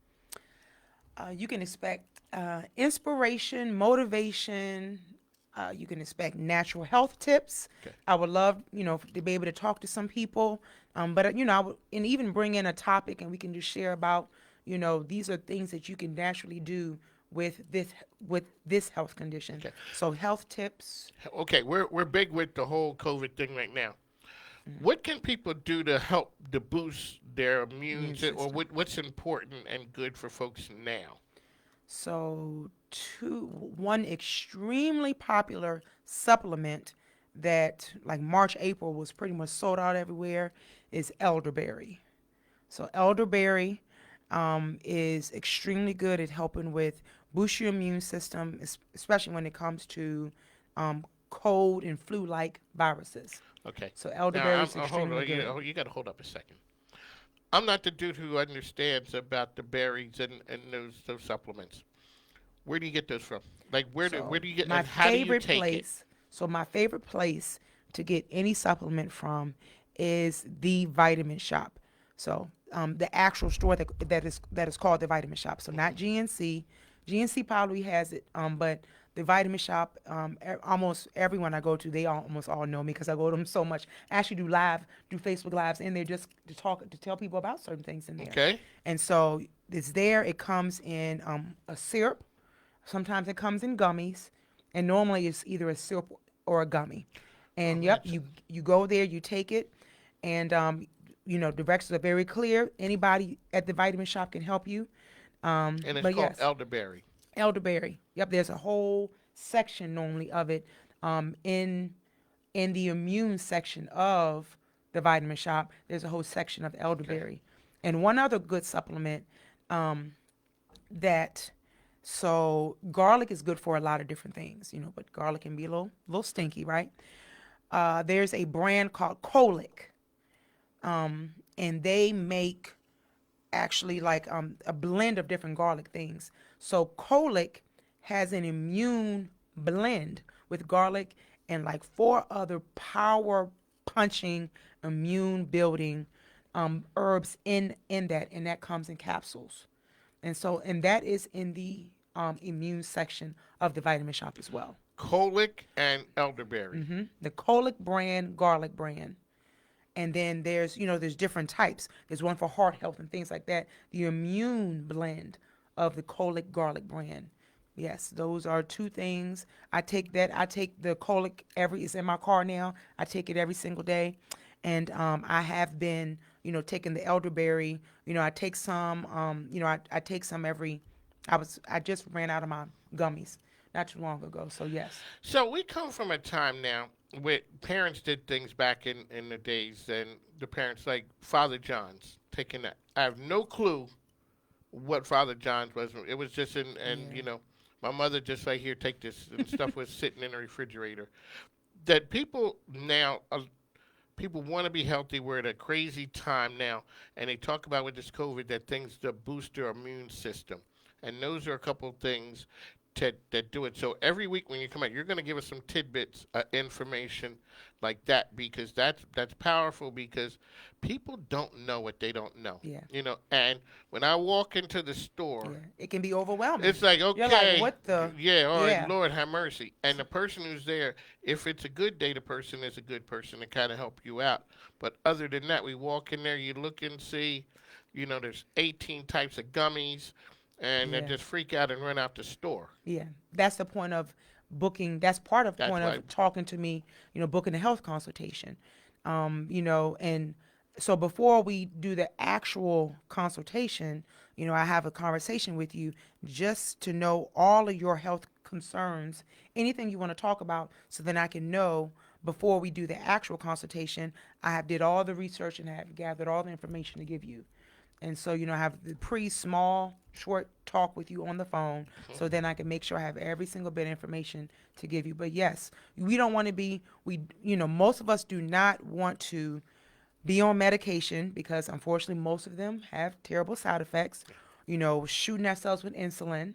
You can expect inspiration, motivation. You can expect natural health tips. Okay. I would love, to be able to talk to some people. But I would, and even bring in a topic, and we can just share about, these are things that you can naturally do with this health condition. Okay. So health tips. Okay, we're big with the whole COVID thing right now. What can people do to help to boost their immune system, or what's important and good for folks now? So one extremely popular supplement that like March, April was pretty much sold out everywhere is elderberry. So elderberry is extremely good at helping with boost your immune system, especially when it comes to cold and flu-like viruses. Okay. So elderberry is hold extremely on, good. you got to hold up a second. I'm not the dude who understands about the berries and those supplements. Where do you get those from? Like where do you get? My and how do you favorite take place. So my favorite place to get any supplement from is the Vitamin Shop. So the actual store that is called the Vitamin Shop. So not GNC. GNC probably has it, but the Vitamin Shop, almost everyone I go to, they almost all know me because I go to them so much. I actually do Facebook Lives in there just to tell people about certain things in there. Okay. And so it's there. It comes in a syrup. Sometimes it comes in gummies, and normally it's either a syrup or a gummy. And you go there, you take it, and directions are very clear. Anybody at the Vitamin Shop can help you. And it's but called yes, elderberry. elderberry. Yep, there's a whole section normally of it in the immune section of the Vitamin Shop. There's a whole section of elderberry. And one other good supplement so garlic is good for a lot of different things, but garlic can be a little stinky, right? There's a brand called Colic, and they make actually like a blend of different garlic things. So Colic has an immune blend with garlic and like 4 other power punching immune building herbs in that, and that comes in capsules. And that is in the immune section of the Vitamin Shop as well. Colic and elderberry. Mm-hmm. The Colic brand, garlic brand. And then there's different types. There's one for heart health and things like that. The immune blend of the Colic garlic brand. Yes, those are 2 things. I take that. I take the Colic it's in my car now. I take it every single day. And I have been, taking the elderberry. I take some, I take some I just ran out of my gummies not too long ago. So yes. So we come from a time now where parents did things back in the days, and the parents like Father John's taking that. I have no clue what Father John's was. It was just my mother just like, here, take this, and stuff was sitting in the refrigerator. That people now, people want to be healthy. We're at a crazy time now, and they talk about with this COVID that things to boost their immune system, and those are a couple of things. that do it. So every week when you come out, you're going to give us some tidbits of information like that, because that's powerful, because people don't know what they don't know. Yeah. You know, and when I walk into the store, it can be overwhelming. it's like, okay, You're like, what the? Yeah, all right, Yeah. Lord have mercy. And the person who's there, if it's a good day, the person is a good person to kind of help you out. But other than that, we walk in there, you look and see, you know, there's 18 types of gummies, and they just freak out and run out the store. Yeah, that's the point of booking. That's part of That's point right. of talking to me. You know, booking a health consultation. You know, and so before we do the actual consultation, you know, I have a conversation with you just to know all of your health concerns, anything you want to talk about, so then I can know before we do the actual consultation. I have did all the research and have gathered all the information to give you. And so, you know, I have the small, short talk with you on the phone, so then I can make sure I have every single bit of information to give you. But yes, we don't want to be, you know, most of us do not want to be on medication, because unfortunately most of them have terrible side effects, you know, shooting ourselves with insulin,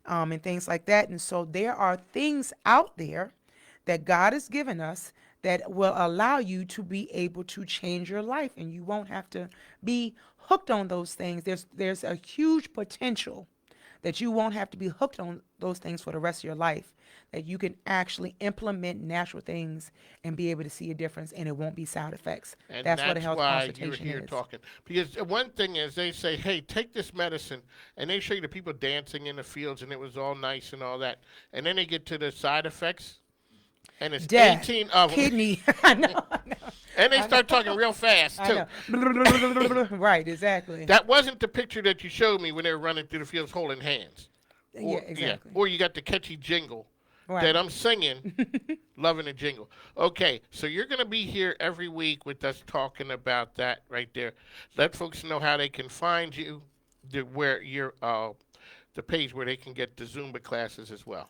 and things like that. And so there are things out there that God has given us that will allow you to be able to change your life, and you won't have to be hooked on those things. There's a huge potential that you won't have to be hooked on those things for the rest of your life, that you can actually implement natural things and be able to see a difference, and it won't be side effects. And that's what a health why consultation you're here is. talking. Because one thing is, they say, hey, take this medicine, and they show you the people dancing in the fields, and it was all nice and all that. And then they get to the side effects, and it's Death, 18 of them. kidney. I know. And they start talking real fast, too. Right, exactly. That wasn't the picture that you showed me when they were running through the fields holding hands. Yeah, exactly. Or you got the catchy jingle Right. that I'm singing, loving the jingle. Okay, so you're going to be here every week with us talking about that right there. Let folks know how they can find you, the page where they can get the Zumba classes as well.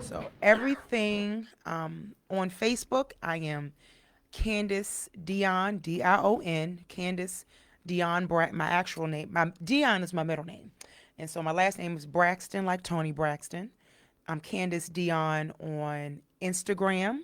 So everything on Facebook, I am Candace Dion, Dion, Candace Dion, my actual name. Dion is my middle name. And so my last name is Braxton, like Tony Braxton. I'm Candace Dion on Instagram.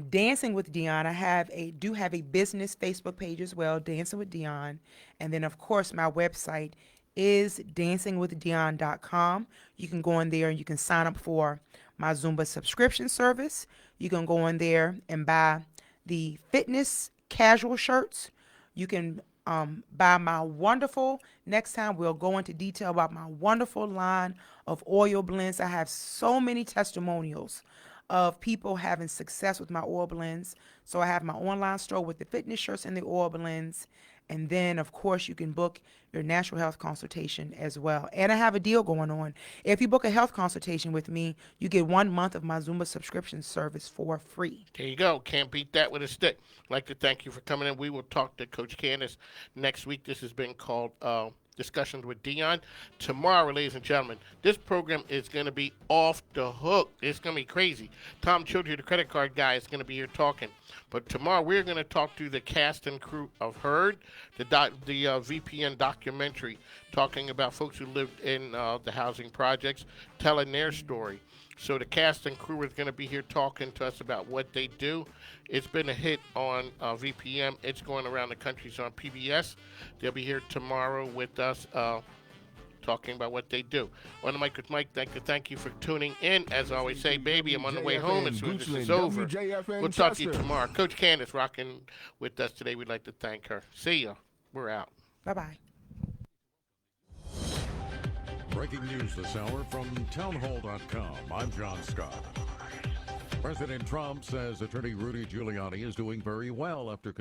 Dancing with Dion, I do have a business Facebook page as well, Dancing with Dion. And then, of course, my website is dancingwithdion.com. You can go in there and you can sign up for my Zumba subscription service. You can go in there and buy the fitness casual shirts. You can buy my wonderful, next time we'll go into detail about my wonderful line of oil blends. I have so many testimonials of people having success with my oil blends. So I have my online store with the fitness shirts and the oil blends. And then, of course, you can book your natural health consultation as well. And I have a deal going on. If you book a health consultation with me, you get 1 month of my Zumba subscription service for free. There you go. Can't beat that with a stick. I'd like to thank you for coming in. We will talk to Coach Candace next week. This has been called Discussions with Dion. Tomorrow, ladies and gentlemen, this program is going to be off the hook. It's going to be crazy. Tom Childry, the credit card guy, is going to be here talking. But tomorrow, we're going to talk to the cast and crew of Heard, the VPN documentary, talking about folks who lived in the housing projects, telling their story. So the cast and crew is going to be here talking to us about what they do. It's been a hit on VPN. It's going around the country. It's on PBS. They'll be here tomorrow with us talking about what they do. On the mic with Mike, thank you for tuning in. As I always say, baby, I'm on the way home as soon as this is over. We'll talk to you tomorrow. Coach Candace rocking with us today. We'd like to thank her. See ya. We're out. Bye-bye. Breaking news this hour from townhall.com. I'm John Scott. President Trump says attorney Rudy Giuliani is doing very well after